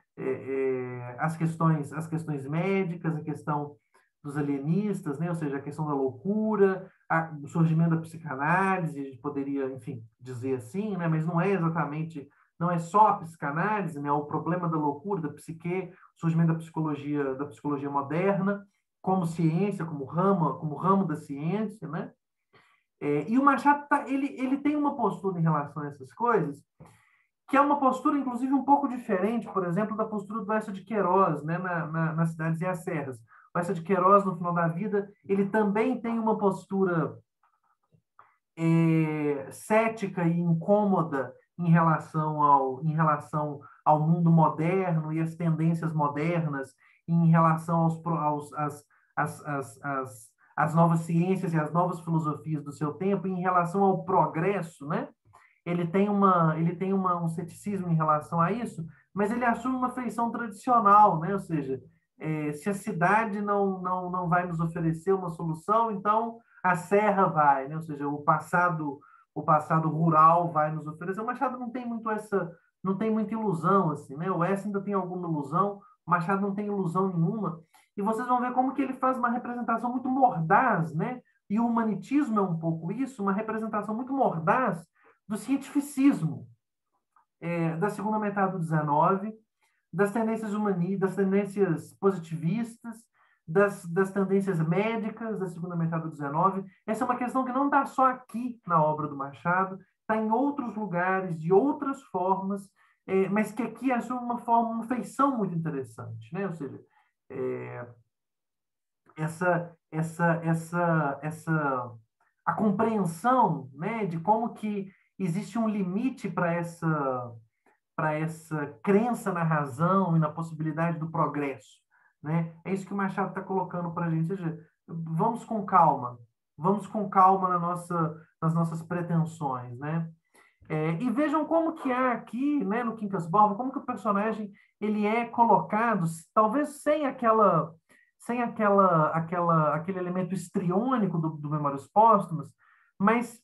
As questões médicas, a questão dos alienistas, né? Ou seja, a questão da loucura, o surgimento da psicanálise, a gente poderia, enfim, dizer assim, né? Mas não é exatamente, não é só a psicanálise, né? O problema da loucura, da psique, o surgimento da psicologia moderna, como ciência, como ramo da ciência, né? E o Machado ele tem uma postura em relação a essas coisas que é uma postura, inclusive, um pouco diferente, por exemplo, da postura do Eça de Queiroz, né, nas Cidades e as Serras. O Eça de Queiroz, no final da vida, ele também tem uma postura cética e incômoda em relação ao mundo moderno e às tendências modernas, em relação às novas ciências e às novas filosofias do seu tempo, em relação ao progresso, né? Ele tem um ceticismo em relação a isso, mas ele assume uma feição tradicional, né? Ou seja, se a cidade não vai nos oferecer uma solução, então a serra vai, né? Ou seja, o passado rural vai nos oferecer. O Machado não tem muita ilusão assim, né? O Wes ainda tem alguma ilusão, o Machado não tem ilusão nenhuma. E vocês vão ver como que ele faz uma representação muito mordaz, né? E o humanitismo é um pouco isso, uma representação muito mordaz do cientificismo da segunda metade do XIX, das tendências humanistas, das tendências positivistas, das tendências médicas da segunda metade do XIX. Essa é uma questão que não está só aqui na obra do Machado, está em outros lugares, de outras formas, mas que aqui assume uma feição muito interessante, né? Ou seja, a compreensão, né, de como que existe um limite para essa crença na razão e na possibilidade do progresso, né? É isso que o Machado está colocando para a gente. Ou seja, vamos com calma nas nossas pretensões, né? E vejam como que há aqui, né, no Quincas Borba, como que o personagem ele é colocado, talvez aquele elemento histriônico do Memórias Póstumas, mas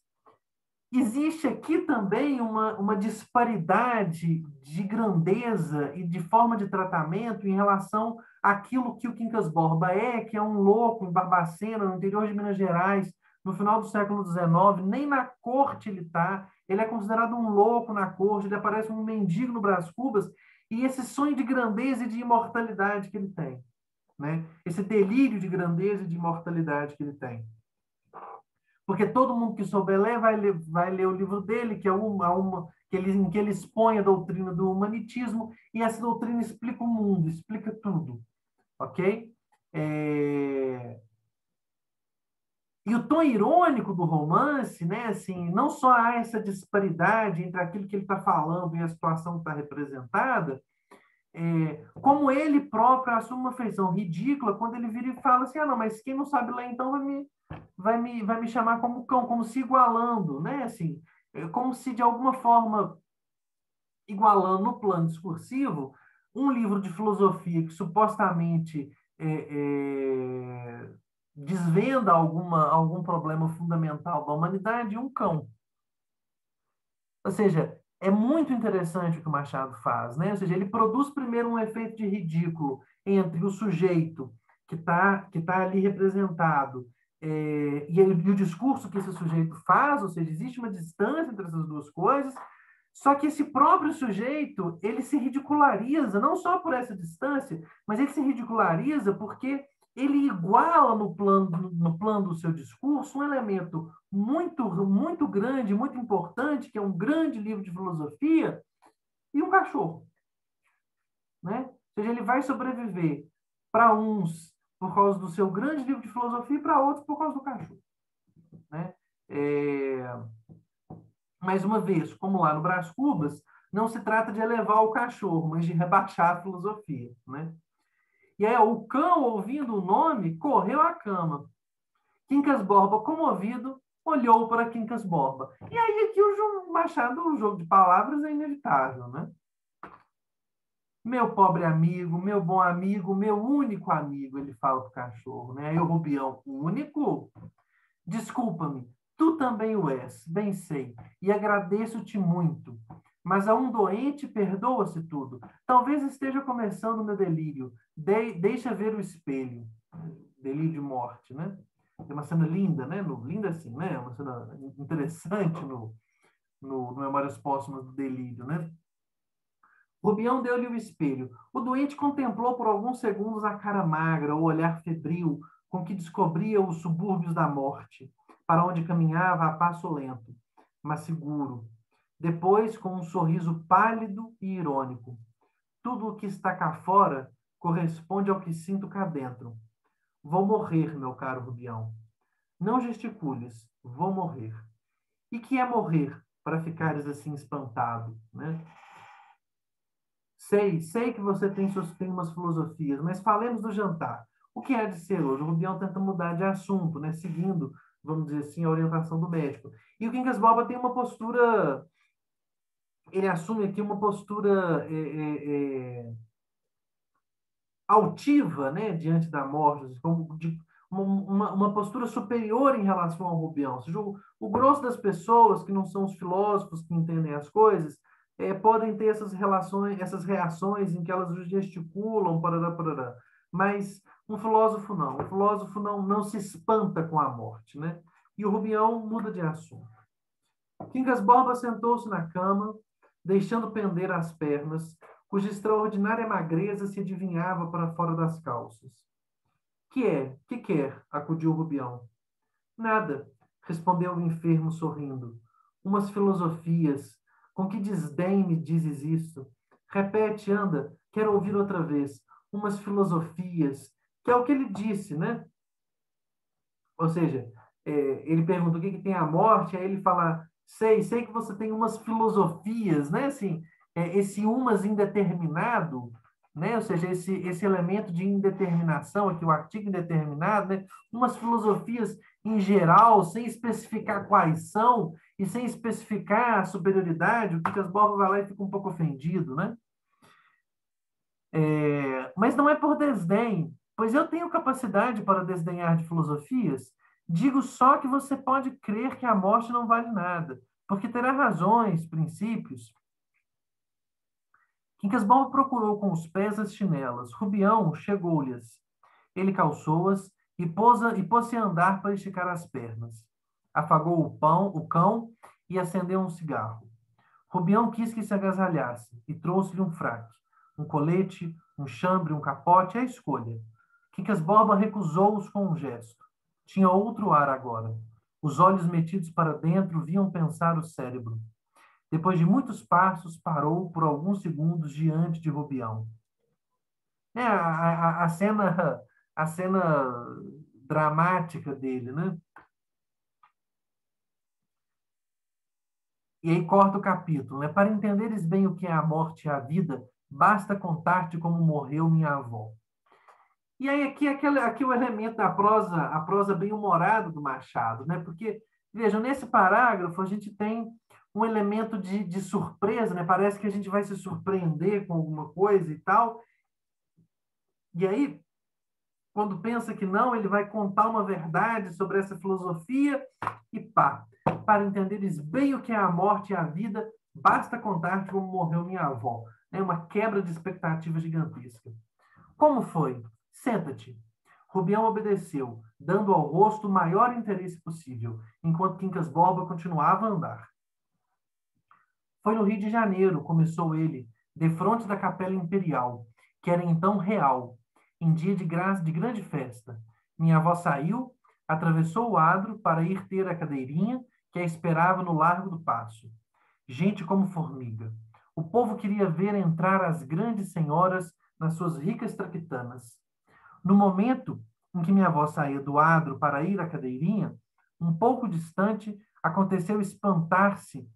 existe aqui também uma disparidade de grandeza e de forma de tratamento em relação àquilo que o Quincas Borba que é um louco em Barbacena, no interior de Minas Gerais, no final do século XIX, nem na corte ele está, ele é considerado um louco na corte, ele aparece um mendigo no Brás Cubas, e esse sonho de grandeza e de imortalidade que ele tem, né? Esse delírio de grandeza e de imortalidade que ele tem. Porque todo mundo que souber ler vai ler o livro dele, que é em que ele expõe a doutrina do humanitismo, e essa doutrina explica o mundo, explica tudo. Ok? E o tom irônico do romance, né, assim, não só há essa disparidade entre aquilo que ele está falando e a situação que está representada, como ele próprio assume uma feição ridícula quando ele vira e fala assim, não, mas quem não sabe ler então vai me chamar como cão, como se igualando, né? Assim, como se de alguma forma igualando no plano discursivo um livro de filosofia que supostamente desvenda algum problema fundamental da humanidade e um cão. Ou seja, é muito interessante o que o Machado faz, né? Ou seja, ele produz primeiro um efeito de ridículo entre o sujeito que tá ali representado e o discurso que esse sujeito faz, ou seja, existe uma distância entre essas duas coisas. Só que esse próprio sujeito, ele se ridiculariza, não só por essa distância, mas ele se ridiculariza porque ele iguala no plano do seu discurso um elemento muito grande, muito importante, que é um grande livro de filosofia, e um cachorro. Né? Ou seja, ele vai sobreviver para uns por causa do seu grande livro de filosofia e para outros por causa do cachorro. Né? Mais uma vez, como lá no Brás Cubas, não se trata de elevar o cachorro, mas de rebaixar a filosofia. Né? E aí, o cão, ouvindo o nome, correu à cama. Quincas Borba, comovido, olhou para Quincas Borba. E aí, aqui o Machado, o jogo de palavras é inevitável, né? Meu pobre amigo, meu bom amigo, meu único amigo, ele fala para o cachorro, né? Aí o Rubião, único? Desculpa-me, tu também o és, bem sei, e agradeço-te muito. Mas a um doente perdoa-se tudo. Talvez esteja começando o meu delírio. Deixa ver o espelho. Delírio de morte, né? É uma cena linda, né? Linda assim, né? É uma cena interessante no Memórias Póstumas do Delírio, né? Rubião deu-lhe o espelho. O doente contemplou por alguns segundos a cara magra, o olhar febril, com que descobria os subúrbios da morte, para onde caminhava a passo lento, mas seguro. Depois, com um sorriso pálido e irônico. Tudo o que está cá fora corresponde ao que sinto cá dentro. Vou morrer, meu caro Rubião. Não gesticules, vou morrer. E que é morrer, para ficares assim espantado, né? Sei que você tem umas filosofias, mas falemos do jantar. O que é de ser hoje? O Rubião tenta mudar de assunto, né? Seguindo, vamos dizer assim, a orientação do médico. E o Quincas Borba tem uma postura, ele assume aqui uma postura altiva, né? Diante da morte, como de, uma postura superior em relação ao Rubião. Ou seja, o grosso das pessoas, que não são os filósofos que entendem as coisas, podem ter essas relações, essas reações em que elas gesticulam, parará, parará. Mas um filósofo não. O filósofo não se espanta com a morte, né? E o Rubião muda de assunto. Quincas Borba sentou-se na cama, deixando pender as pernas, cuja extraordinária magreza se adivinhava para fora das calças. Que quer? Acudiu o Rubião. Nada, respondeu o enfermo sorrindo. Umas filosofias. Com que desdém me dizes isso? Repete, anda, quero ouvir outra vez. Umas filosofias, que é o que ele disse, né? Ou seja, ele pergunta o que tem a morte, aí ele fala, sei que você tem umas filosofias, né? Assim, esse umas indeterminado, né? Ou seja, esse elemento de indeterminação, aqui o artigo indeterminado, né? Umas filosofias em geral, sem especificar quais são e sem especificar a superioridade, o Quincas Borba vai lá e fica um pouco ofendido, né? Mas não é por desdém, pois eu tenho capacidade para desdenhar de filosofias. Digo só que você pode crer que a morte não vale nada, porque terá razões, princípios. Quincas Borba procurou com os pés as chinelas. Rubião chegou-lhes. Ele calçou-as e pôs-se a andar para esticar as pernas. Afagou o cão e acendeu um cigarro. Rubião quis que se agasalhasse e trouxe-lhe um fraque, um colete, um chambre, um capote, a escolha. Quincas Borba recusou-os com um gesto. Tinha outro ar agora. Os olhos metidos para dentro viam pensar o cérebro. Depois de muitos passos, parou por alguns segundos diante de Rubião. A cena dramática dele, né? E aí corta o capítulo, né? Para entenderes bem o que é a morte e a vida, basta contar-te como morreu minha avó. E aí aqui o elemento da prosa, a prosa bem humorada do Machado, né? Porque, vejam, nesse parágrafo a gente tem um elemento de surpresa, né? Parece que a gente vai se surpreender com alguma coisa e tal. E aí, quando pensa que não, ele vai contar uma verdade sobre essa filosofia e pá. Para entenderes bem o que é a morte e a vida, basta contar-te como morreu minha avó. É uma quebra de expectativa gigantesca. Como foi? Senta-te. Rubião obedeceu, dando ao rosto o maior interesse possível, enquanto Quincas Borba continuava a andar. Foi no Rio de Janeiro, começou ele, defronte da Capela Imperial, que era então real, em dia de graça, de grande festa. Minha avó saiu, atravessou o adro para ir ter a cadeirinha que a esperava no Largo do Paço. Gente como formiga. O povo queria ver entrar as grandes senhoras nas suas ricas traquitanas. No momento em que minha avó saía do adro para ir à cadeirinha, um pouco distante, aconteceu espantar-se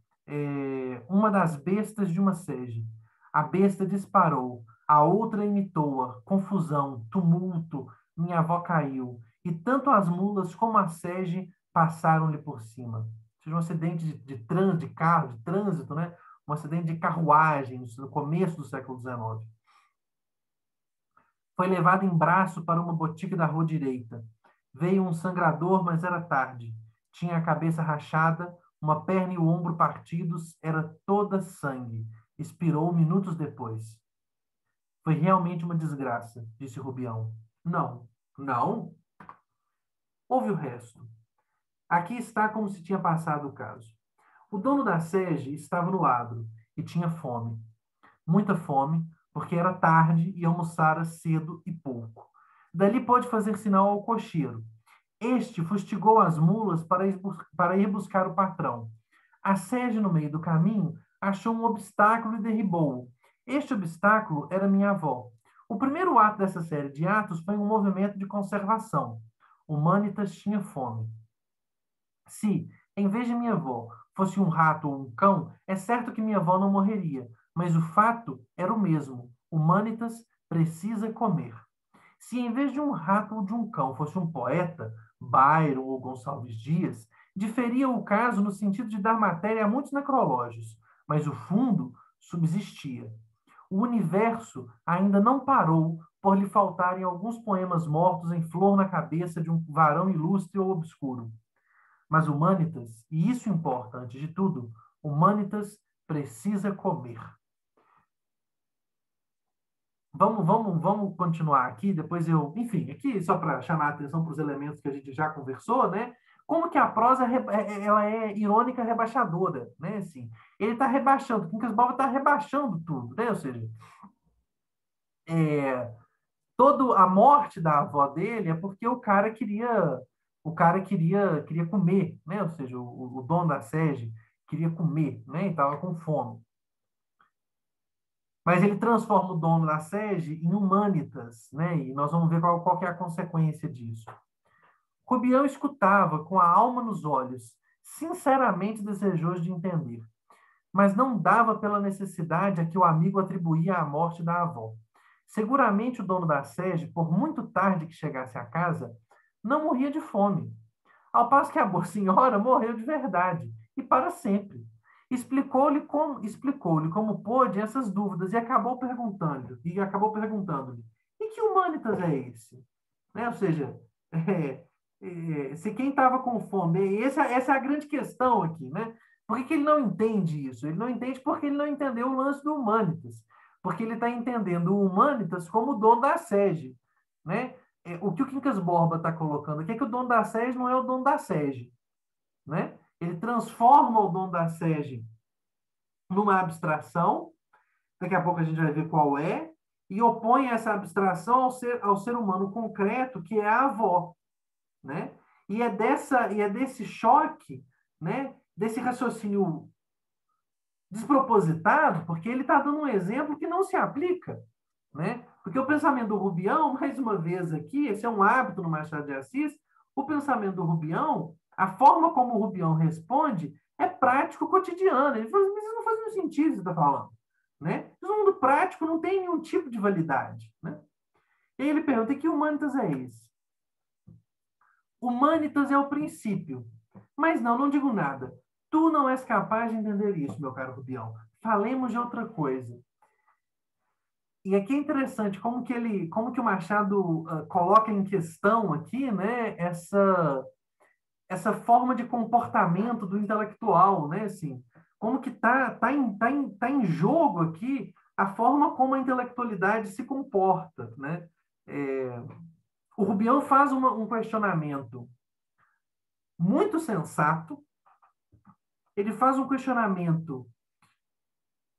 uma das bestas de uma sege. A besta disparou, a outra imitou-a. Confusão, tumulto, minha avó caiu, e tanto as mulas como a sege passaram-lhe por cima. Ou seja, um acidente de carro, de trânsito, né? Um acidente de carruagem no começo do século XIX. Foi levado em braço para uma botica da rua direita. Veio um sangrador, mas era tarde. Tinha a cabeça rachada, uma perna e o ombro partidos, era toda sangue. Expirou minutos depois. Foi realmente uma desgraça, disse Rubião. Não, não. Houve o resto. Aqui está como se tinha passado o caso. O dono da sege estava no adro e tinha fome. Muita fome, porque era tarde e almoçara cedo e pouco. Dali pôde fazer sinal ao cocheiro. Este fustigou as mulas para ir buscar o patrão. A sege, no meio do caminho, achou um obstáculo e derribou-o. Este obstáculo era minha avó. O primeiro ato dessa série de atos foi um movimento de conservação. Humanitas tinha fome. Se, em vez de minha avó, fosse um rato ou um cão, é certo que minha avó não morreria, mas o fato era o mesmo. Humanitas precisa comer. Se em vez de um rato ou de um cão fosse um poeta, Byron ou Gonçalves Dias, diferia o caso no sentido de dar matéria a muitos necrológios, mas o fundo subsistia. O universo ainda não parou por lhe faltarem alguns poemas mortos em flor na cabeça de um varão ilustre ou obscuro. Mas Humanitas, e isso importa antes de tudo, Humanitas precisa comer. Vamos continuar aqui, depois enfim, aqui só para chamar a atenção para os elementos que a gente já conversou, né? Como que a prosa ela é irônica rebaixadora, né? Assim, ele está rebaixando, o Quincas Borba está rebaixando tudo, né? Ou seja, é, toda a morte da avó dele é porque o cara queria comer, né? Ou seja, o dono da sege queria comer, né? E estava com fome. Mas ele transforma o dono da sege em humanitas, né? E nós vamos ver qual que é a consequência disso. Rubião escutava com a alma nos olhos, sinceramente desejoso de entender, mas não dava pela necessidade a que o amigo atribuía à morte da avó. Seguramente o dono da sege, por muito tarde que chegasse à casa, não morria de fome, ao passo que a boa senhora morreu de verdade, e para sempre. Explicou-lhe como pôde essas dúvidas e acabou perguntando-lhe: e que humanitas é esse? Né? Ou seja, se quem estava com fome, essa é a grande questão aqui, né? Por que ele não entende isso? Ele não entende porque ele não entendeu o lance do humanitas, porque ele está entendendo o humanitas como o dono da sege, né? O que o Quincas Borba está colocando aqui é que o dono da sege não é o dono da sege, né? Ele transforma o dono da sege numa abstração, daqui a pouco a gente vai ver qual é, e opõe essa abstração ao ser humano concreto, que é a avó, né? E é desse choque, né? Desse raciocínio despropositado, porque ele está dando um exemplo que não se aplica, né? Porque o pensamento do Rubião, mais uma vez aqui, esse é um hábito no Machado de Assis, o pensamento do Rubião, a forma como o Rubião responde é prático cotidiano. Ele fala, mas isso não faz nenhum sentido o que você está falando, né? No mundo prático não tem nenhum tipo de validade, né? E aí ele pergunta, que humanitas é esse? Humanitas é o princípio. Mas não digo nada. Tu não és capaz de entender isso, meu caro Rubião. Falemos de outra coisa. E aqui é interessante como que o Machado coloca em questão aqui, né, essa forma de comportamento do intelectual, né, assim, como que tá em jogo aqui a forma como a intelectualidade se comporta, né? O Rubião faz um questionamento muito sensato, ele faz um questionamento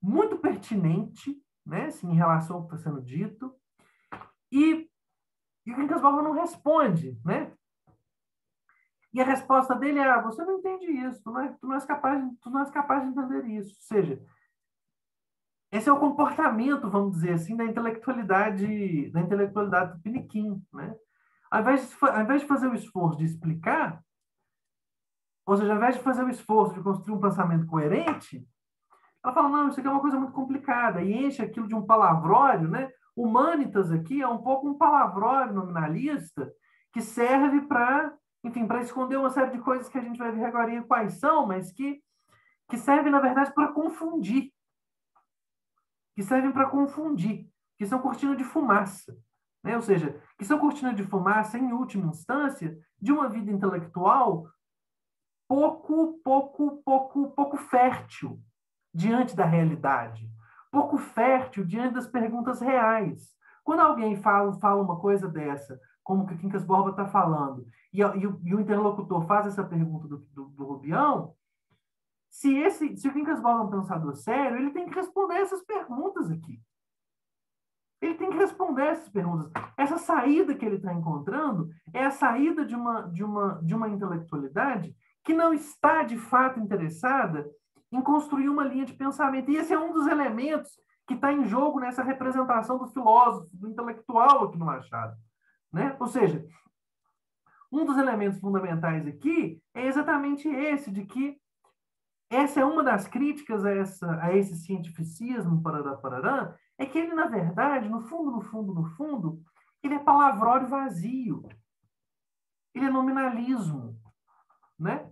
muito pertinente, né, assim, em relação ao que está sendo dito, e o Quincas Borba não responde, né? E a resposta dele é: ah, você não entende isso, tu não és capaz de entender isso. Ou seja, esse é o comportamento, vamos dizer assim, da intelectualidade do Piniquim, né? Ao invés de fazer o esforço de explicar, ou seja, ao invés de fazer o esforço de construir um pensamento coerente, ela fala: não, isso aqui é uma coisa muito complicada, e enche aquilo de um palavrório, né? Humanitas aqui é um pouco um palavrório nominalista que serve para, enfim, para esconder uma série de coisas que a gente vai ver agora quais são, mas que servem, na verdade, para confundir, que servem para confundir, que são cortina de fumaça, né? Ou seja, que são cortina de fumaça, em última instância, de uma vida intelectual pouco fértil diante da realidade, pouco fértil diante das perguntas reais. Quando alguém fala uma coisa dessa, como que o Quincas Borba está falando, e o interlocutor faz essa pergunta do Rubião, se o Quincas Borba é um pensador sério, ele tem que responder essas perguntas aqui. Ele tem que responder essas perguntas. Essa saída que ele está encontrando é a saída de uma intelectualidade que não está, de fato, interessada em construir uma linha de pensamento. E esse é um dos elementos que está em jogo nessa representação do filósofo, do intelectual aqui no Machado, né? Ou seja, um dos elementos fundamentais aqui é exatamente esse, de que essa é uma das críticas a esse cientificismo, parará, parará, é que ele, na verdade, no fundo, ele é palavrório vazio. Ele é nominalismo, né?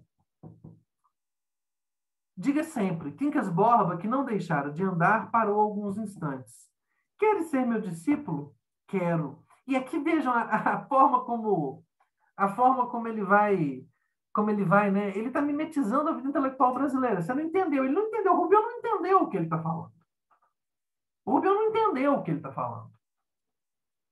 Diga sempre: Quincas Borba, que não deixara de andar, parou alguns instantes. Queres ser meu discípulo? Quero. E aqui vejam a forma como ele vai, né? Ele está mimetizando a vida intelectual brasileira. Você não entendeu? Ele não entendeu. O Rubio não entendeu o que ele está falando. O Rubio não entendeu o que ele está falando.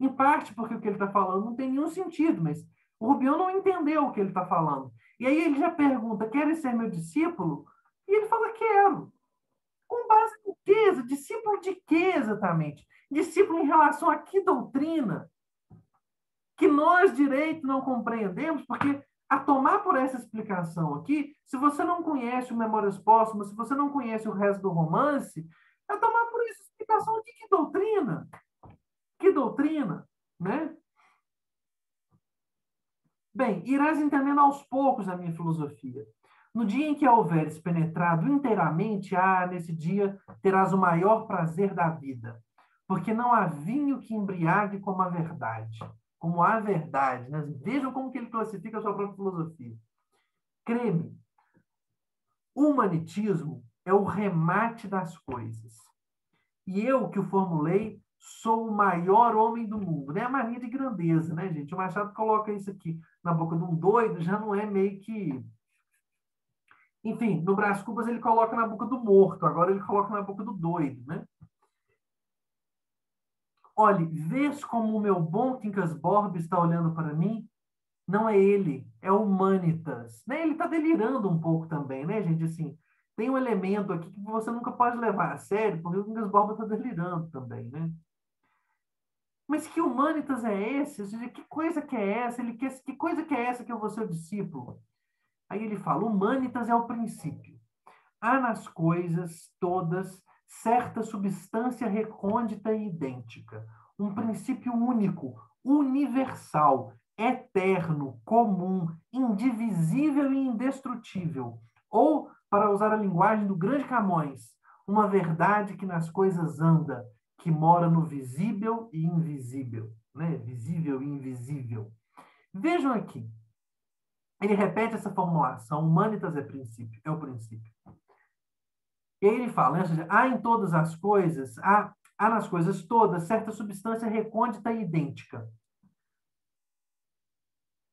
Em parte porque o que ele está falando não tem nenhum sentido, mas o Rubião não entendeu o que ele está falando. E aí ele já pergunta: queres ser meu discípulo? E ele fala: quero. Com base em quê? Discípulo de quê exatamente? Discípulo em relação a que doutrina? Que nós, direito, não compreendemos, porque a tomar por essa explicação aqui, se você não conhece o Memórias Póstumas, se você não conhece o resto do romance, a tomar por essa explicação de que doutrina? Que doutrina, né? Bem, irás entendendo aos poucos a minha filosofia. No dia em que a houveres penetrado inteiramente, nesse dia terás o maior prazer da vida, porque não há vinho que embriague como a verdade. Como a verdade, né? Vejam como que ele classifica a sua própria filosofia. Creme, o humanitismo é o remate das coisas. E eu, que o formulei, sou o maior homem do mundo. Né? A mania de grandeza, né, gente? O Machado coloca isso aqui na boca de um doido, já não é meio que... Enfim, no Brás Cubas ele coloca na boca do morto, agora ele coloca na boca do doido, né? Olhe, vês como o meu bom Quincas Borba está olhando para mim? Não é ele, é o Humanitas. Né? Ele está delirando um pouco também, né, gente? Assim, tem um elemento aqui que você nunca pode levar a sério, porque o Quincas Borba está delirando também, né? Mas que humanitas é esse? Ou seja, que coisa que é essa? Que coisa que é essa que eu vou ser o discípulo? Aí ele fala: humanitas é o princípio. Há nas coisas todas certa substância recôndita e idêntica. Um princípio único, universal, eterno, comum, indivisível e indestrutível. Ou, para usar a linguagem do grande Camões, uma verdade que nas coisas anda, que mora no visível e invisível, né? Visível e invisível. Vejam aqui. Ele repete essa formulação: humanitas é princípio, é o princípio. E aí ele fala, né? Ou seja, há em todas as coisas, há nas coisas todas certa substância recôndita e idêntica.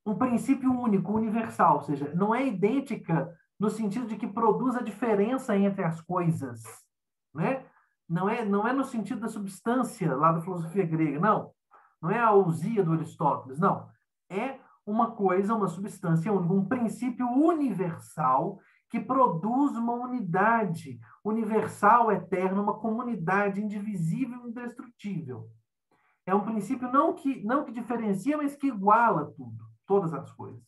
Um princípio único, universal, ou seja, não é idêntica no sentido de que produz a diferença entre as coisas, né? Não é no sentido da substância lá da filosofia grega, não. Não é a ousia do Aristóteles, não. É uma coisa, uma substância única, um princípio universal que produz uma unidade universal, eterna, uma comunidade indivisível e indestrutível. É um princípio não que diferencia, mas que iguala tudo, todas as coisas.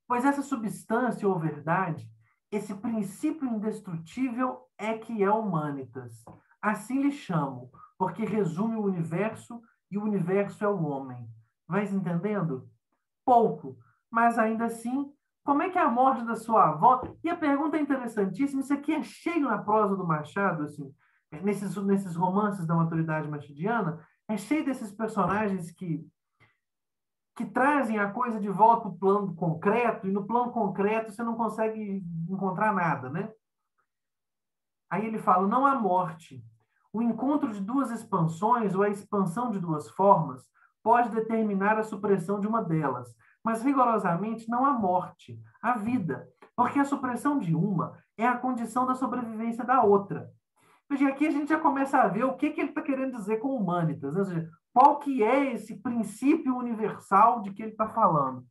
Pois essa substância ou verdade, esse princípio indestrutível é que é humanitas. Assim lhe chamo, porque resume o universo e o universo é o homem. Vais entendendo? Pouco, mas ainda assim, como é que é a morte da sua avó? E a pergunta é interessantíssima, isso aqui é cheio na prosa do Machado, assim, nesses romances da maturidade machidiana, é cheio desses personagens que trazem a coisa de volta para o plano concreto, e no plano concreto você não consegue encontrar nada, né? Aí ele fala, não há morte. O encontro de duas expansões ou a expansão de duas formas pode determinar a supressão de uma delas, mas rigorosamente não há morte, há vida, porque a supressão de uma é a condição da sobrevivência da outra. Veja, aqui a gente já começa a ver o que ele está querendo dizer com humanitas, né? Ou seja, qual que é esse princípio universal de que ele está falando.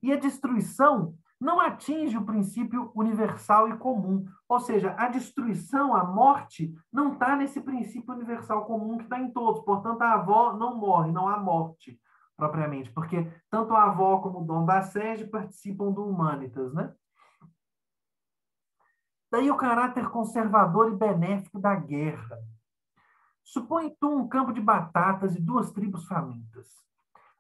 E a destruição não atinge o princípio universal e comum. Ou seja, a destruição, a morte, não está nesse princípio universal comum que está em todos. Portanto, a avó não morre, não há morte propriamente, porque tanto a avó como o Dom da Sege participam do Humanitas, né? Daí o caráter conservador e benéfico da guerra. Supõe tu um campo de batatas e duas tribos famintas.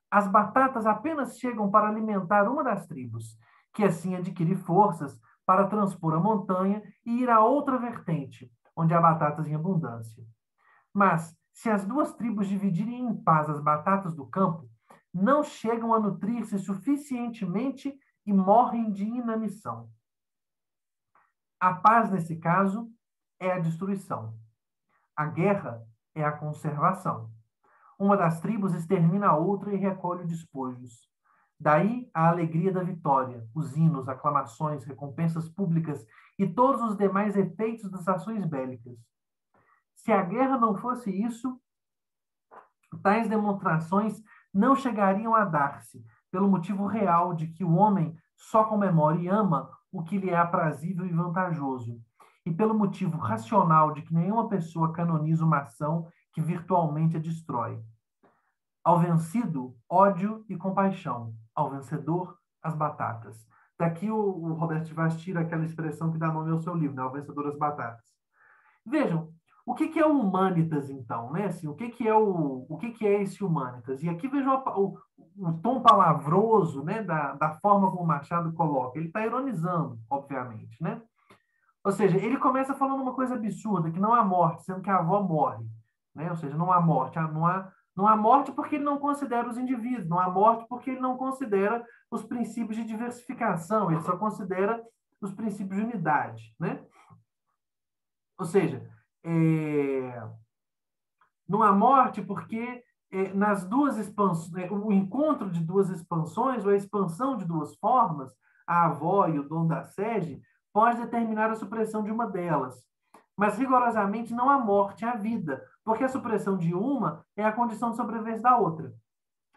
As batatas apenas chegam para alimentar uma das tribos, que assim adquire forças para transpor a montanha e ir a outra vertente, onde há batatas em abundância. Mas, se as duas tribos dividirem em paz as batatas do campo, não chegam a nutrir-se suficientemente e morrem de inanição. A paz, nesse caso, é a destruição. A guerra é a conservação. Uma das tribos extermina a outra e recolhe os despojos. Daí a alegria da vitória, os hinos, aclamações, recompensas públicas e todos os demais efeitos das ações bélicas. Se a guerra não fosse isso, tais demonstrações não chegariam a dar-se, pelo motivo real de que o homem só comemora e ama o que lhe é aprazível e vantajoso, e pelo motivo racional de que nenhuma pessoa canoniza uma ação que virtualmente a destrói. Ao vencido, ódio e compaixão. Ao vencedor, as batatas. Daqui o Roberto Vaz tira aquela expressão que dá nome ao seu livro, né? Ao vencedor, as batatas. Vejam, o que é o Humanitas, então? Né? Assim, o que é esse Humanitas? E aqui vejam o tom palavroso, né? da forma como o Machado coloca. Ele está ironizando, obviamente. Né? Ou seja, ele começa falando uma coisa absurda, que não há morte, sendo que a avó morre. Né? Ou seja, não há morte. Não há morte porque ele não considera os indivíduos, não há morte porque ele não considera os princípios de diversificação, ele só considera os princípios de unidade. Né? Ou seja, não há morte porque nas duas expansões, o encontro de duas expansões, ou a expansão de duas formas, a avó e o dom da sede, pode determinar a supressão de uma delas. Mas rigorosamente não há morte, há vida, porque a supressão de uma é a condição de sobrevivência da outra.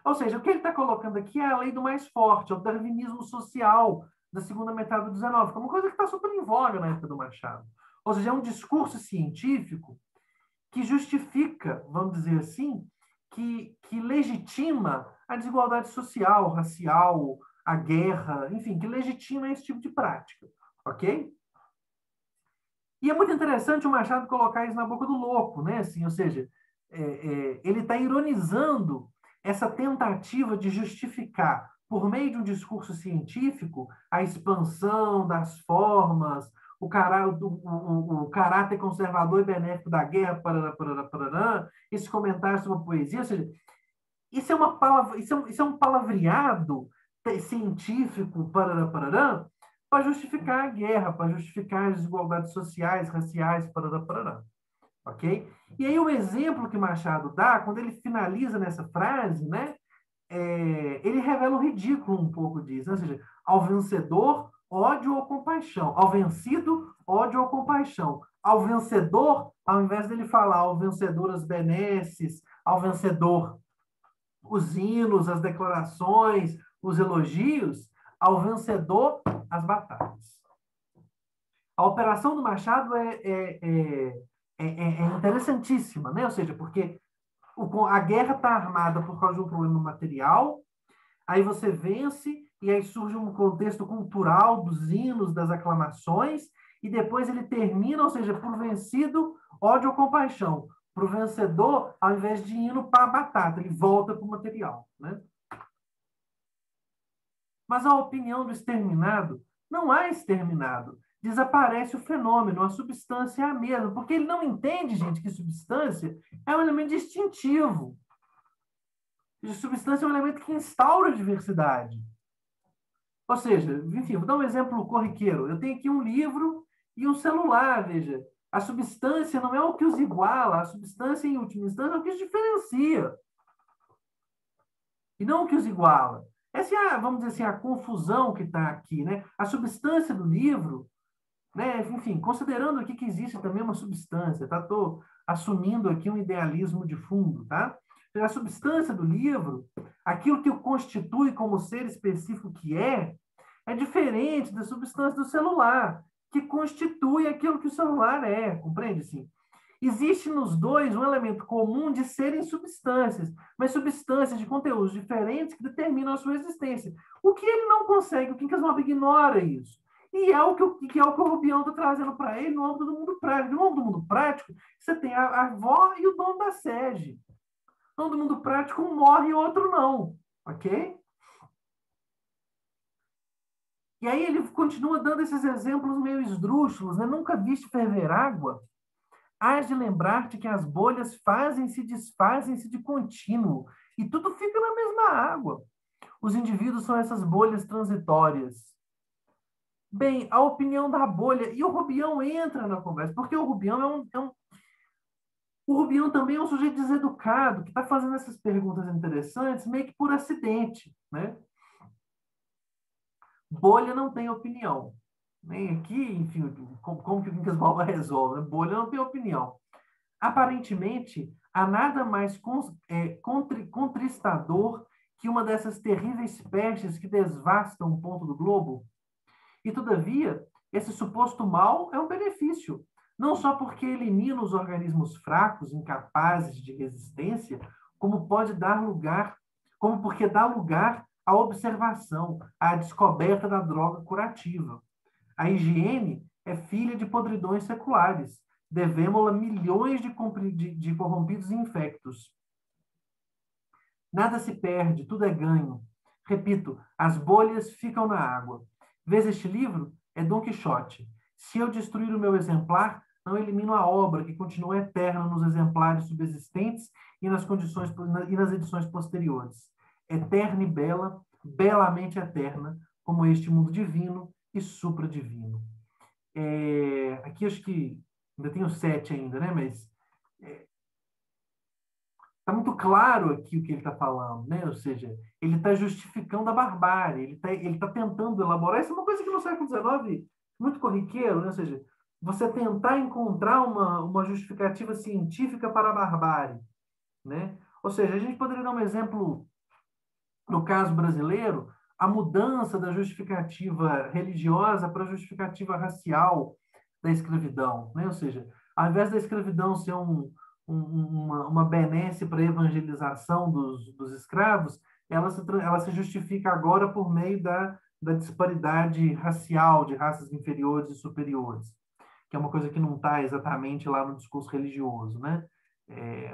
Ou seja, o que ele está colocando aqui é a lei do mais forte, é o darwinismo social da segunda metade do XIX, que é uma coisa que está super em voga na época do Machado. Ou seja, é um discurso científico que justifica, vamos dizer assim, que legitima a desigualdade social, racial, a guerra, enfim, que legitima esse tipo de prática, ok? E é muito interessante o Machado colocar isso na boca do louco, né? Assim, ou seja, ele está ironizando essa tentativa de justificar, por meio de um discurso científico, a expansão das formas, o caráter conservador e benéfico da guerra, parará, esse comentário sobre a poesia, ou seja, isso é um palavreado científico, para justificar a guerra, para justificar as desigualdades sociais, raciais, parará. Ok? E aí o exemplo que Machado dá, quando ele finaliza nessa frase, né, ele revela o ridículo um pouco disso. Né? Ou seja, ao vencedor, ódio ou compaixão. Ao vencido, ódio ou compaixão. Ao vencedor, ao invés dele falar ao vencedor as benesses, ao vencedor os hinos, as declarações, os elogios, ao vencedor as batalhas. A operação do Machado é interessantíssima, né? Ou seja, porque a guerra está armada por causa de um problema material, aí você vence, e aí surge um contexto cultural dos hinos, das aclamações, e depois ele termina, ou seja, por vencido, ódio ou compaixão. Para o vencedor, ao invés de hino para a batata, ele volta para o material, né? Mas a opinião do exterminado, não há exterminado. Desaparece o fenômeno, a substância é a mesma, porque ele não entende, gente, que substância é um elemento distintivo. A substância é um elemento que instaura a diversidade. Ou seja, enfim, vou dar um exemplo corriqueiro. Eu tenho aqui um livro e um celular, veja. A substância não é o que os iguala, a substância, em última instância, é o que os diferencia. E não o que os iguala. Essa é a, vamos dizer assim, a confusão que está aqui, né? A substância do livro, né? Enfim, considerando aqui que existe também uma substância, tá? Estou assumindo aqui um idealismo de fundo, tá? A substância do livro, aquilo que o constitui como ser específico que é diferente da substância do celular, que constitui aquilo que o celular é, compreende? Sim. Existe nos dois um elemento comum de serem substâncias, mas substâncias de conteúdos diferentes que determinam a sua existência. O que ele não consegue, o Quincas Borba ignora isso. E é o que o Rubião está trazendo para ele no âmbito do mundo prático. No âmbito do mundo prático, você tem a avó e o dono da sede. No âmbito do mundo prático, um morre e o outro não. Ok? E aí ele continua dando esses exemplos meio esdrúxulos, né? Nunca viste ferver água? Hás de lembrar-te que as bolhas fazem-se e desfazem-se de contínuo, e tudo fica na mesma água. Os indivíduos são essas bolhas transitórias. Bem, a opinião da bolha, e o Rubião entra na conversa, porque o Rubião o Rubião também é um sujeito deseducado, que está fazendo essas perguntas interessantes meio que por acidente, né? Bolha não tem opinião. Nem aqui, enfim, como que o Quincas Borba resolve? Né? Bolha não tem opinião. Aparentemente, há nada mais contristador que uma dessas terríveis pestes que devastam um ponto do globo. E, todavia, esse suposto mal é um benefício, não só porque elimina os organismos fracos, incapazes de resistência, como porque dá lugar à observação, à descoberta da droga curativa. A higiene é filha de podridões seculares. Devemos-la milhões de corrompidos infectos. Nada se perde, tudo é ganho. Repito, as bolhas ficam na água. Vês este livro? É Dom Quixote. Se eu destruir o meu exemplar, não elimino a obra, que continua eterna nos exemplares subsistentes e nas edições posteriores. Eterna e bela, belamente eterna, como este mundo divino e supradivino. Aqui acho que ainda tenho 7 ainda, né? Mas está muito claro aqui o que ele está falando, né? Ou seja, ele está justificando a barbárie, ele tá tentando elaborar. Isso é uma coisa que no século XIX muito corriqueiro, né? Ou seja, você tentar encontrar uma justificativa científica para a barbárie, né? Ou seja, a gente poderia dar um exemplo no caso brasileiro, a mudança da justificativa religiosa para a justificativa racial da escravidão, né? Ou seja, ao invés da escravidão ser uma benesse para a evangelização dos escravos, ela se justifica agora por meio da disparidade racial de raças inferiores e superiores, que é uma coisa que não está exatamente lá no discurso religioso, né?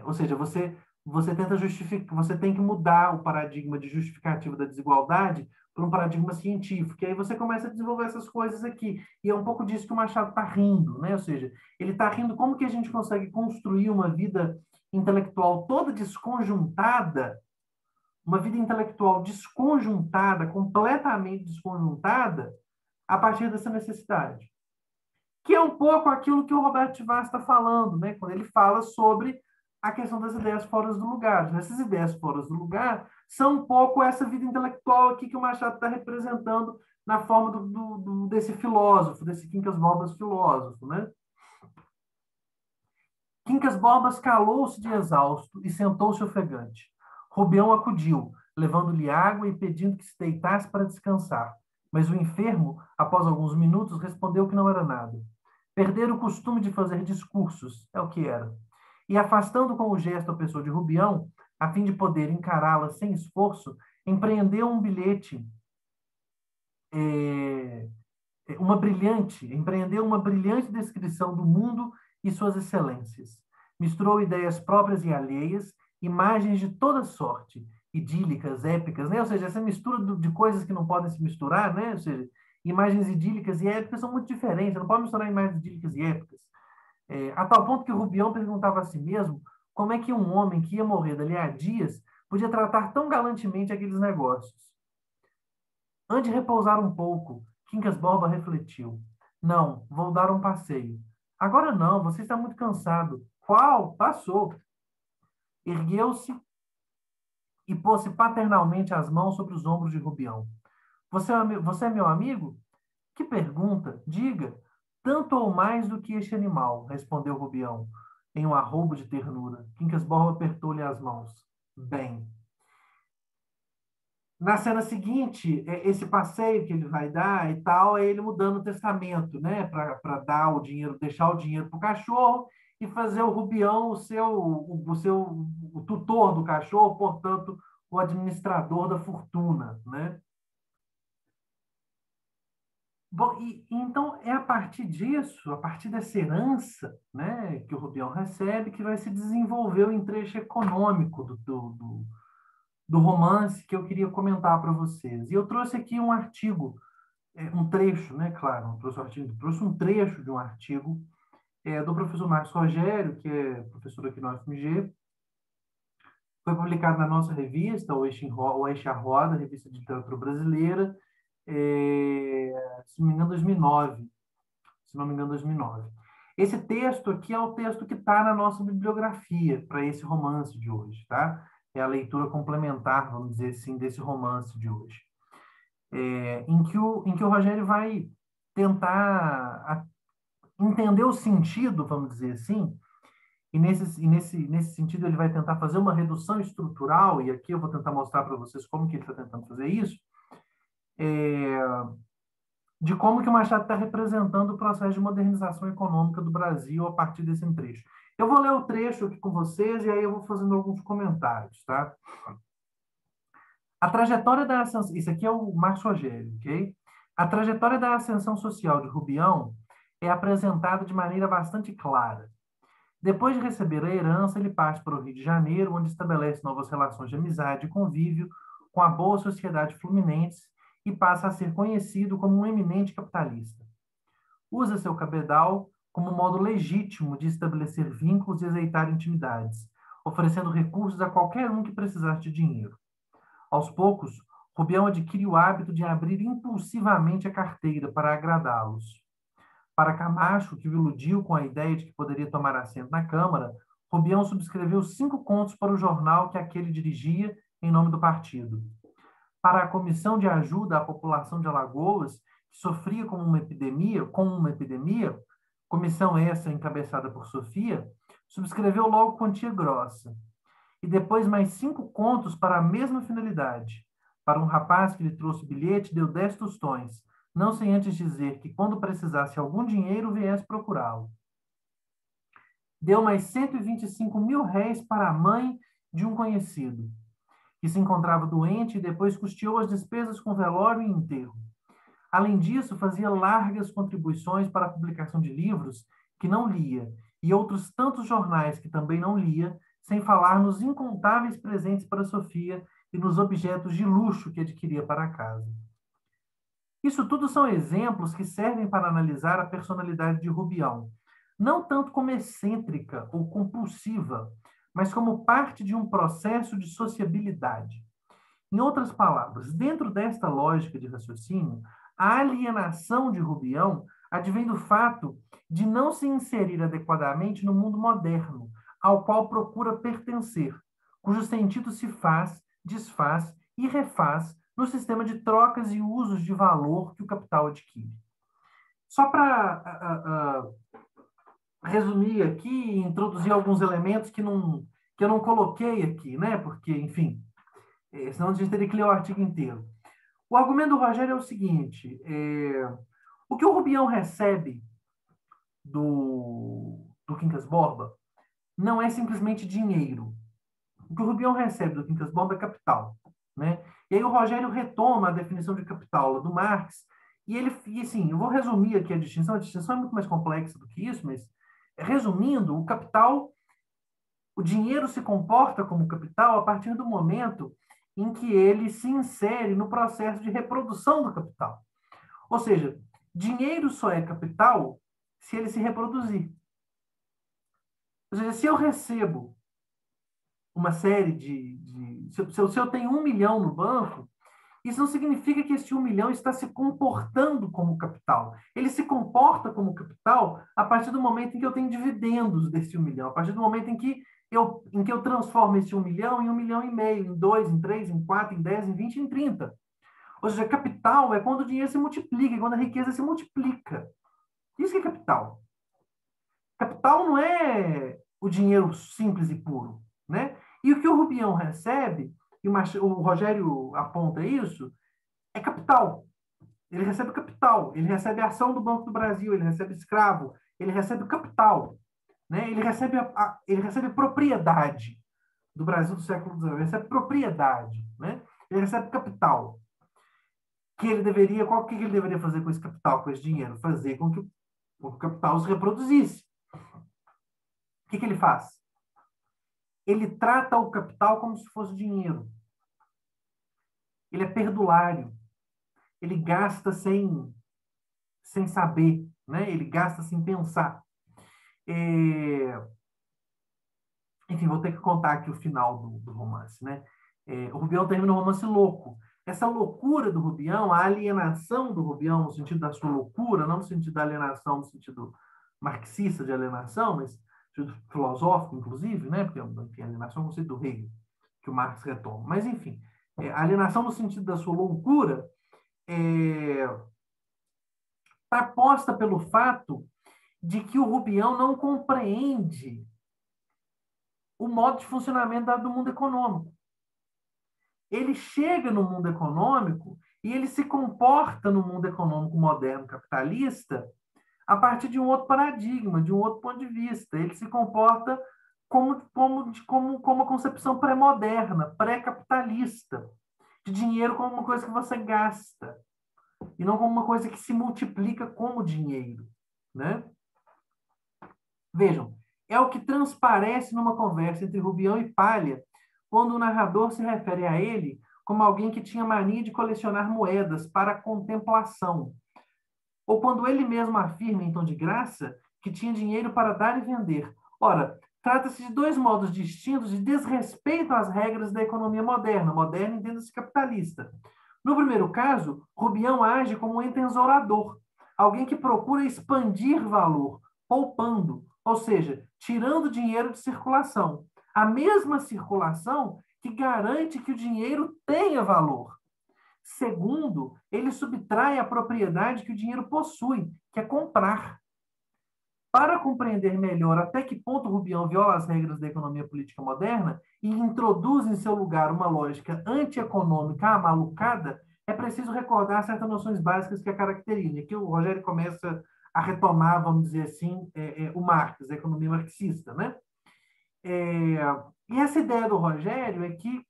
Ou seja, você tenta justificar, você tem que mudar o paradigma de justificativa da desigualdade para um paradigma científico, e aí você começa a desenvolver essas coisas aqui. E é um pouco disso que o Machado está rindo, né? Ou seja, ele está rindo como que a gente consegue construir uma vida intelectual toda desconjuntada, uma vida intelectual desconjuntada, completamente desconjuntada, a partir dessa necessidade. Que é um pouco aquilo que o Roberto Vaz está falando, né? Quando ele fala sobre a questão das ideias fora do lugar. Essas ideias fora do lugar são um pouco essa vida intelectual aqui que o Machado está representando na forma desse filósofo, desse Quincas Borbas filósofo, né? Quincas Borbas calou-se de exausto e sentou-se ofegante. Rubião acudiu, levando-lhe água e pedindo que se deitasse para descansar. Mas o enfermo, após alguns minutos, respondeu que não era nada. Perder o costume de fazer discursos é o que era. E afastando com o gesto a pessoa de Rubião, a fim de poder encará-la sem esforço, empreendeu um bilhete, é, empreendeu uma brilhante descrição do mundo e suas excelências. Misturou ideias próprias e alheias, imagens de toda sorte, idílicas, épicas, né? Ou seja, essa mistura de coisas que não podem se misturar, né? Ou seja, imagens idílicas e épicas são muito diferentes, não pode misturar imagens idílicas e épicas. A tal ponto que o Rubião perguntava a si mesmo como é que um homem que ia morrer dali a dias podia tratar tão galantemente aqueles negócios. Antes de repousar um pouco, Quincas Borba refletiu. Não, vou dar um passeio. Agora não, você está muito cansado. Qual? Passou. Ergueu-se e pôs-se paternalmente as mãos sobre os ombros de Rubião. Você é meu amigo? Que pergunta? Diga. Tanto ou mais do que este animal, respondeu Rubião, em um arroubo de ternura. Quincas Borba apertou-lhe as mãos. Bem. Na cena seguinte, esse passeio que ele vai dar e tal, é ele mudando o testamento, né? Para dar o dinheiro, deixar o dinheiro para o cachorro e fazer o Rubião o tutor do cachorro, portanto, o administrador da fortuna, né? Bom, então é a partir disso, a partir dessa herança, né, que o Rubião recebe, que vai se desenvolver o entrecho econômico do romance que eu queria comentar para vocês. E eu trouxe aqui um artigo, um trecho, né, claro, não trouxe um artigo, trouxe um trecho de um artigo do professor Marcos Rogério, que é professor aqui no UFMG, foi publicado na nossa revista, o Eixo à Roda, Revista de Literatura Brasileira, se não me engano, 2009. Se não me engano, 2009. Esse texto aqui é o texto que está na nossa bibliografia para esse romance de hoje, tá? É a leitura complementar, vamos dizer assim, desse romance de hoje. Em que o Rogério vai tentar entender o sentido, vamos dizer assim, e nesse sentido ele vai tentar fazer uma redução estrutural, e aqui eu vou tentar mostrar para vocês como que ele está tentando fazer isso, de como que o Machado está representando o processo de modernização econômica do Brasil a partir desse trecho. Eu vou ler o trecho aqui com vocês e aí eu vou fazendo alguns comentários, tá? A trajetória da ascensão... Isso aqui é o Marcos Rogério, ok? A trajetória da ascensão social de Rubião é apresentada de maneira bastante clara. Depois de receber a herança, ele parte para o Rio de Janeiro, onde estabelece novas relações de amizade e convívio com a boa sociedade fluminense e passa a ser conhecido como um eminente capitalista. Usa seu cabedal como modo legítimo de estabelecer vínculos e azeitar intimidades, oferecendo recursos a qualquer um que precisasse de dinheiro. Aos poucos, Rubião adquire o hábito de abrir impulsivamente a carteira para agradá-los. Para Camacho, que o iludiu com a ideia de que poderia tomar assento na Câmara, Rubião subscreveu 5 contos para o jornal que aquele dirigia em nome do partido. Para a Comissão de Ajuda à População de Alagoas, que sofria com uma epidemia, comissão essa encabeçada por Sofia, subscreveu logo quantia grossa. E depois mais 5 contos para a mesma finalidade. Para um rapaz que lhe trouxe bilhete, deu 10 tostões, não sem antes dizer que, quando precisasse algum dinheiro, viesse procurá-lo. Deu mais 125 mil réis para a mãe de um conhecido, que se encontrava doente e depois custeou as despesas com velório e enterro. Além disso, fazia largas contribuições para a publicação de livros que não lia e outros tantos jornais que também não lia, sem falar nos incontáveis presentes para Sofia e nos objetos de luxo que adquiria para casa. Isso tudo são exemplos que servem para analisar a personalidade de Rubião, não tanto como excêntrica ou compulsiva, mas como parte de um processo de sociabilidade. Em outras palavras, dentro desta lógica de raciocínio, a alienação de Rubião advém do fato de não se inserir adequadamente no mundo moderno, ao qual procura pertencer, cujo sentido se faz, desfaz e refaz no sistema de trocas e usos de valor que o capital adquire. Só para resumir aqui e introduzir alguns elementos que eu não coloquei aqui, né? Porque, enfim, senão a gente teria que ler o artigo inteiro. O argumento do Rogério é o seguinte, o que o Rubião recebe do Quincas Borba não é simplesmente dinheiro. O que o Rubião recebe do Quincas Borba é capital, né? E aí o Rogério retoma a definição de capital do Marx, e assim, eu vou resumir aqui a distinção é muito mais complexa do que isso, mas resumindo, o capital, o dinheiro se comporta como capital a partir do momento em que ele se insere no processo de reprodução do capital. Ou seja, dinheiro só é capital se ele se reproduzir. Ou seja, se eu recebo uma série se eu tenho 1 milhão no banco, isso não significa que esse 1 milhão está se comportando como capital. Ele se comporta como capital a partir do momento em que eu tenho dividendos desse 1 milhão, a partir do momento em que eu transformo esse 1 milhão em 1,5 milhão, em 2, em 3, em 4, em 10, em 20, em 30. Ou seja, capital é quando o dinheiro se multiplica, quando a riqueza se multiplica. Isso que é capital. Capital não é o dinheiro simples e puro, né? E o que o Rubião recebe, e o Rogério aponta isso, é capital. Ele recebe capital, ele recebe a ação do Banco do Brasil, ele recebe escravo, ele recebe capital, né? Ele recebe propriedade do Brasil do século XIX, ele recebe propriedade, né? Ele recebe capital. Qual que ele deveria fazer com esse capital, com esse dinheiro? Fazer com que o capital se reproduzisse. O que ele faz? Ele trata o capital como se fosse dinheiro. Ele é perdulário. Ele gasta sem saber, né? Ele gasta sem pensar. Enfim, vou ter que contar aqui o final do romance, né? O Rubião termina um romance louco. Essa loucura do Rubião, a alienação do Rubião, no sentido da sua loucura, não no sentido da alienação, no sentido marxista de alienação, mas no sentido filosófico, inclusive, né? Porque enfim, alienação é um conceito do Hegel, que o Marx retoma. Mas, enfim, a alienação no sentido da sua loucura está posta pelo fato de que o Rubião não compreende o modo de funcionamento do mundo econômico. Ele chega no mundo econômico e ele se comporta no mundo econômico moderno capitalista a partir de um outro paradigma, de um outro ponto de vista. Ele se comporta como uma concepção pré-moderna, pré-capitalista, de dinheiro como uma coisa que você gasta, e não como uma coisa que se multiplica como dinheiro, né? Vejam, é o que transparece numa conversa entre Rubião e Palha, quando o narrador se refere a ele como alguém que tinha mania de colecionar moedas para contemplação, ou quando ele mesmo afirma, em tom de graça, que tinha dinheiro para dar e vender. Ora, trata-se de dois modos distintos de desrespeito às regras da economia moderna. Moderna entenda-se capitalista. No primeiro caso, Rubião age como um entesourador, alguém que procura expandir valor, poupando, ou seja, tirando dinheiro de circulação. A mesma circulação que garante que o dinheiro tenha valor. Segundo, ele subtrai a propriedade que o dinheiro possui, que é comprar. Para compreender melhor até que ponto Rubião viola as regras da economia política moderna e introduz em seu lugar uma lógica antieconômica amalucada, é preciso recordar certas noções básicas que a caracterizam. Aqui o Rogério começa a retomar, vamos dizer assim, o Marx, a economia marxista, né? E essa ideia do Rogério é que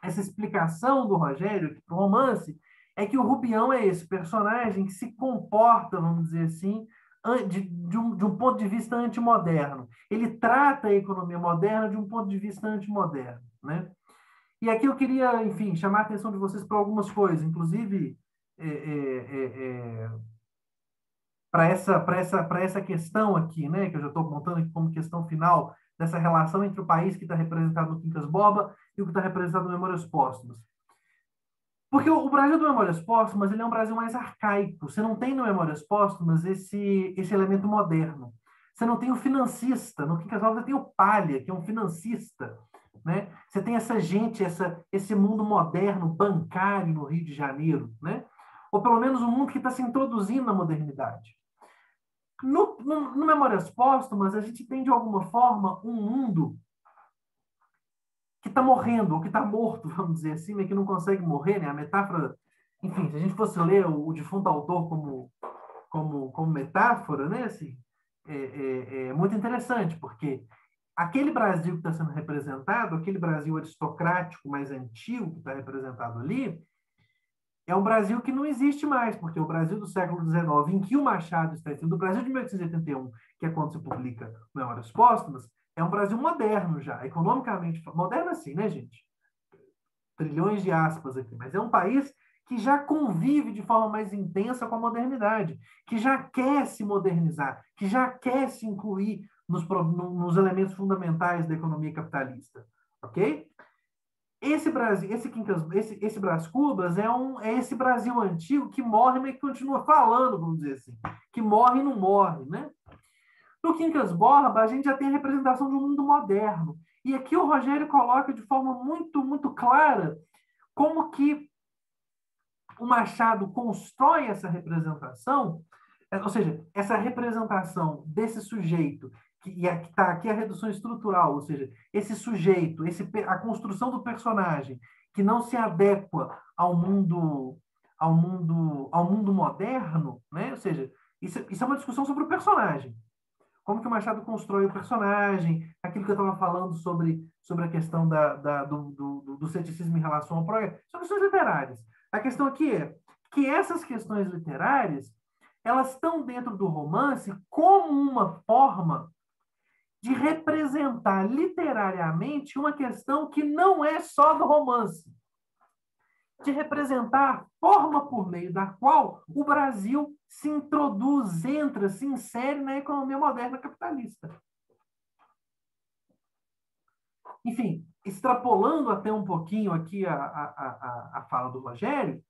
essa explicação do Rogério para o romance é que o Rubião é esse personagem que se comporta, vamos dizer assim, de um ponto de vista antimoderno. Ele trata a economia moderna de um ponto de vista antimoderno, né? E aqui eu queria, enfim, chamar a atenção de vocês para algumas coisas, inclusive para essa questão aqui, né, que eu já estou montando aqui como questão final, dessa relação entre o país que está representado no Quincas Borba e o que está representado no Memórias Póstumas. Porque o Brasil do Memórias Póstumas ele é um Brasil mais arcaico. Você não tem no Memórias Póstumas esse elemento moderno. Você não tem o financista. No Quincas Borba você tem o Palha, que é um financista. Né? Você tem essa gente, esse mundo moderno, bancário no Rio de Janeiro. Né? Ou pelo menos um mundo que está se introduzindo na modernidade. No Memórias Póstumas, a gente tem, de alguma forma, um mundo que está morrendo, ou que está morto, vamos dizer assim, mas que não consegue morrer, né? A metáfora enfim, se a gente fosse ler o defunto autor como metáfora, né, assim, é muito interessante, porque aquele Brasil que está sendo representado, aquele Brasil aristocrático mais antigo que está representado ali, é um Brasil que não existe mais, porque o Brasil do século XIX, em que o Machado está escrito, o Brasil de 1881, que é quando se publica Memórias Póstumas, é um Brasil moderno já, economicamente, moderno assim, né, gente? Trilhões de aspas aqui, mas é um país que já convive de forma mais intensa com a modernidade, que já quer se modernizar, que já quer se incluir nos elementos fundamentais da economia capitalista, ok? Esse Brasil, esse Brás Cubas é esse Brasil antigo que morre, mas que continua falando, vamos dizer assim, que morre e não morre, né? No Quincas Borba, a gente já tem a representação de um mundo moderno. E aqui o Rogério coloca de forma muito, muito clara como que o Machado constrói essa representação, ou seja, essa representação desse sujeito, que está aqui a redução estrutural, ou seja, esse sujeito, a construção do personagem que não se adequa ao mundo moderno, né? Ou seja, isso é uma discussão sobre o personagem. Como que o Machado constrói o personagem, aquilo que eu estava falando sobre a questão do ceticismo em relação ao projeto, são questões literárias. A questão aqui é que essas questões literárias, elas estão dentro do romance como uma forma de representar literariamente uma questão que não é só do romance, de representar a forma por meio da qual o Brasil se introduz, entra, se insere na economia moderna capitalista. Enfim, extrapolando até um pouquinho aqui a fala do Rogério,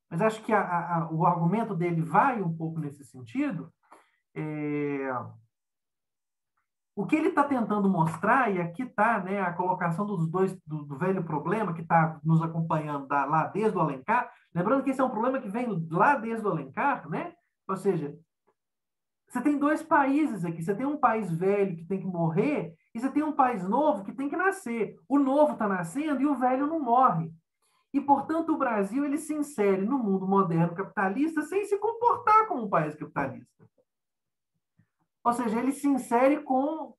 mas acho que o argumento dele vai um pouco nesse sentido. O que ele está tentando mostrar, e aqui está, né, a colocação dos dois, do velho problema que está nos acompanhando lá desde o Alencar, lembrando que esse é um problema que vem lá desde o Alencar, né? Ou seja, você tem dois países aqui, você tem um país velho que tem que morrer, e você tem um país novo que tem que nascer. O novo está nascendo e o velho não morre. E, portanto, o Brasil ele se insere no mundo moderno capitalista sem se comportar como um país capitalista. Ou seja, ele se insere com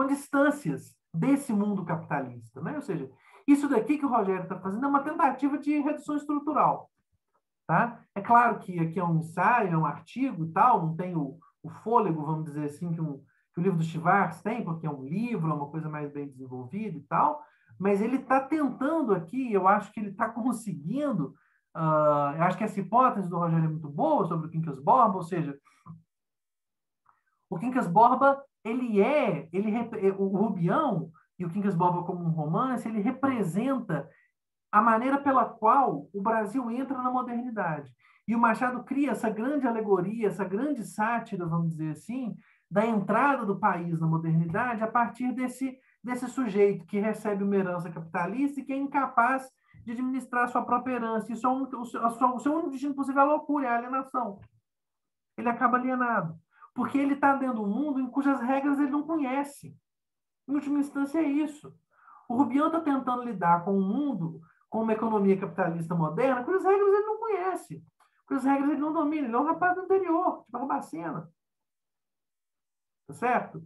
distâncias desse mundo capitalista. Né? Ou seja, isso daqui que o Rogério está fazendo é uma tentativa de redução estrutural. Tá? É claro que aqui é um ensaio, é um artigo e tal, não tem o fôlego, vamos dizer assim, que o livro do Schwartz tem, porque é um livro, é uma coisa mais bem desenvolvida e tal, mas ele está tentando aqui, eu acho que ele está conseguindo, eu acho que essa hipótese do Rogério é muito boa sobre o Quincas Borba, ou seja, o Quincas Borba, o Rubião e o Quincas Borba como um romance, ele representa a maneira pela qual o Brasil entra na modernidade. E o Machado cria essa grande alegoria, essa grande sátira, vamos dizer assim, da entrada do país na modernidade a partir desse sujeito que recebe uma herança capitalista e que é incapaz de administrar a sua própria herança. Isso o seu único destino possível é a loucura, é a alienação. Ele acaba alienado. Porque ele está dentro de um mundo em cujas regras ele não conhece. Em última instância, é isso. O Rubião está tentando lidar com um mundo, com uma economia capitalista moderna, cujas regras ele não conhece, cujas regras ele não domina. Ele é um rapaz do interior, de Barbacena. Tá certo?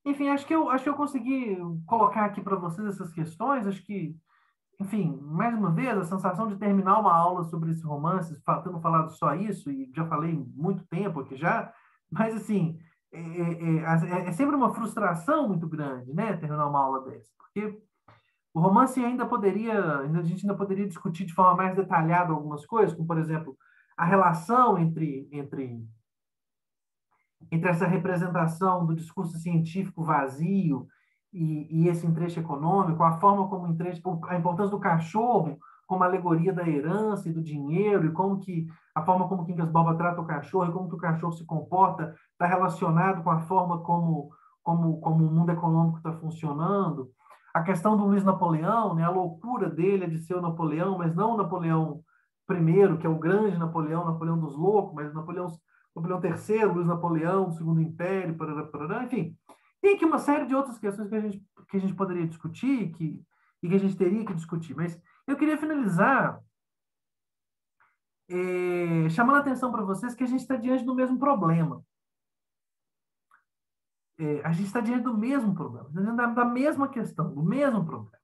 Enfim, acho que eu consegui colocar aqui para vocês essas questões. Acho que, enfim, mais uma vez, a sensação de terminar uma aula sobre esse romance, tendo falado só isso, e já falei muito tempo aqui já, mas, assim, é sempre uma frustração muito grande, né, terminar uma aula dessa, porque o romance a gente ainda poderia discutir de forma mais detalhada algumas coisas, como, por exemplo, a relação entre essa representação do discurso científico vazio e esse entrecho econômico, a forma como a importância do cachorro como alegoria da herança e do dinheiro, e como que a forma como Quincas Borba trata o cachorro e como que o cachorro se comporta está relacionado com a forma como o mundo econômico está funcionando. A questão do Luiz Napoleão, né, a loucura dele é de ser o Napoleão, mas não o Napoleão I, que é o grande Napoleão, Napoleão dos loucos, mas Napoleão III, Luiz Napoleão, do Segundo Império, parará, enfim. Tem aqui uma série de outras questões que a gente poderia discutir e que a gente teria que discutir. Mas Eu queria finalizar chamando a atenção para vocês que a gente está diante do mesmo problema. A gente está diante do mesmo problema, da mesma questão, do mesmo problema.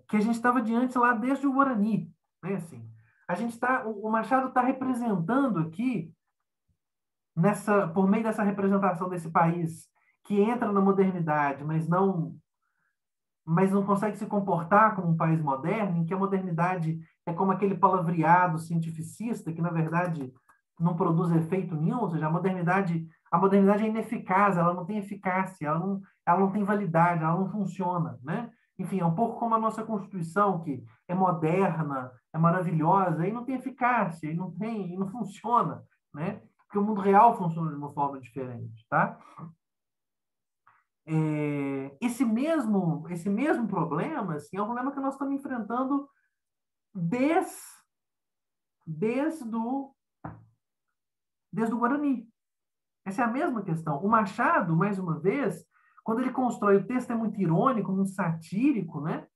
Que a gente estava diante lá desde o Guarani. Né? Assim, o Machado está representando aqui, por meio dessa representação desse país que entra na modernidade, mas não consegue se comportar como um país moderno, em que a modernidade é como aquele palavreado cientificista que, na verdade, não produz efeito nenhum, ou seja, a modernidade é ineficaz, ela não tem eficácia, ela não tem validade, ela não funciona, né? Enfim, é um pouco como a nossa Constituição, que é moderna, é maravilhosa, e não tem eficácia, e não funciona, né? Porque o mundo real funciona de uma forma diferente, tá? Esse mesmo problema assim, é um problema que nós estamos enfrentando desde, desde, o, desde o Guarani. Essa é a mesma questão. O Machado, mais uma vez, quando ele constrói o texto, é muito irônico, muito satírico, né?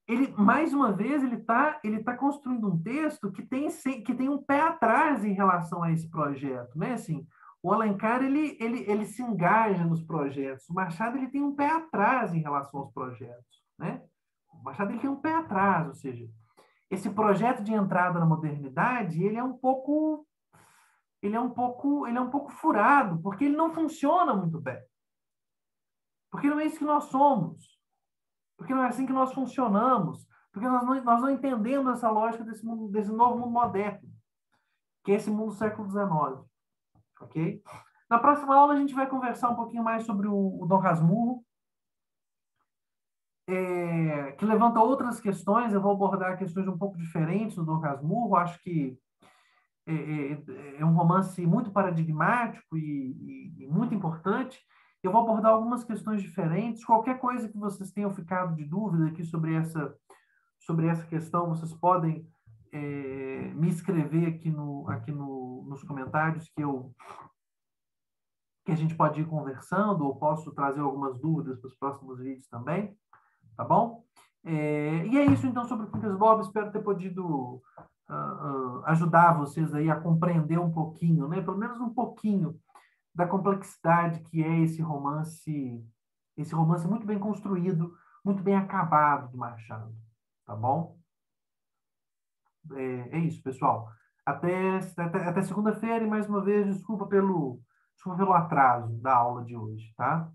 Ele, mais uma vez, ele tá construindo um texto que tem um pé atrás em relação a esse projeto, né? Assim, o Alencar, ele se engaja nos projetos. O Machado, ele tem um pé atrás em relação aos projetos, né? O Machado, ele tem um pé atrás, ou seja, esse projeto de entrada na modernidade, ele é um pouco furado, porque ele não funciona muito bem. Porque não é isso que nós somos. Porque não é assim que nós funcionamos, porque nós não entendemos essa lógica desse novo mundo moderno, que é esse mundo do século XIX. Ok? Na próxima aula, a gente vai conversar um pouquinho mais sobre o Dom Casmurro, que levanta outras questões. Eu vou abordar questões um pouco diferentes do Dom Casmurro. Acho que é um romance muito paradigmático e muito importante. Eu vou abordar algumas questões diferentes. Qualquer coisa que vocês tenham ficado de dúvida aqui sobre essa questão, vocês podem me escrever nos comentários que a gente pode ir conversando, ou posso trazer algumas dúvidas para os próximos vídeos também, tá bom? E é isso, então, sobre o Quincas Bob. Espero ter podido ajudar vocês aí a compreender um pouquinho, né? Pelo menos um pouquinho da complexidade que é esse romance muito bem construído, muito bem acabado do Machado, tá bom? É isso, pessoal. Até segunda-feira e, mais uma vez, desculpa pelo atraso da aula de hoje, tá?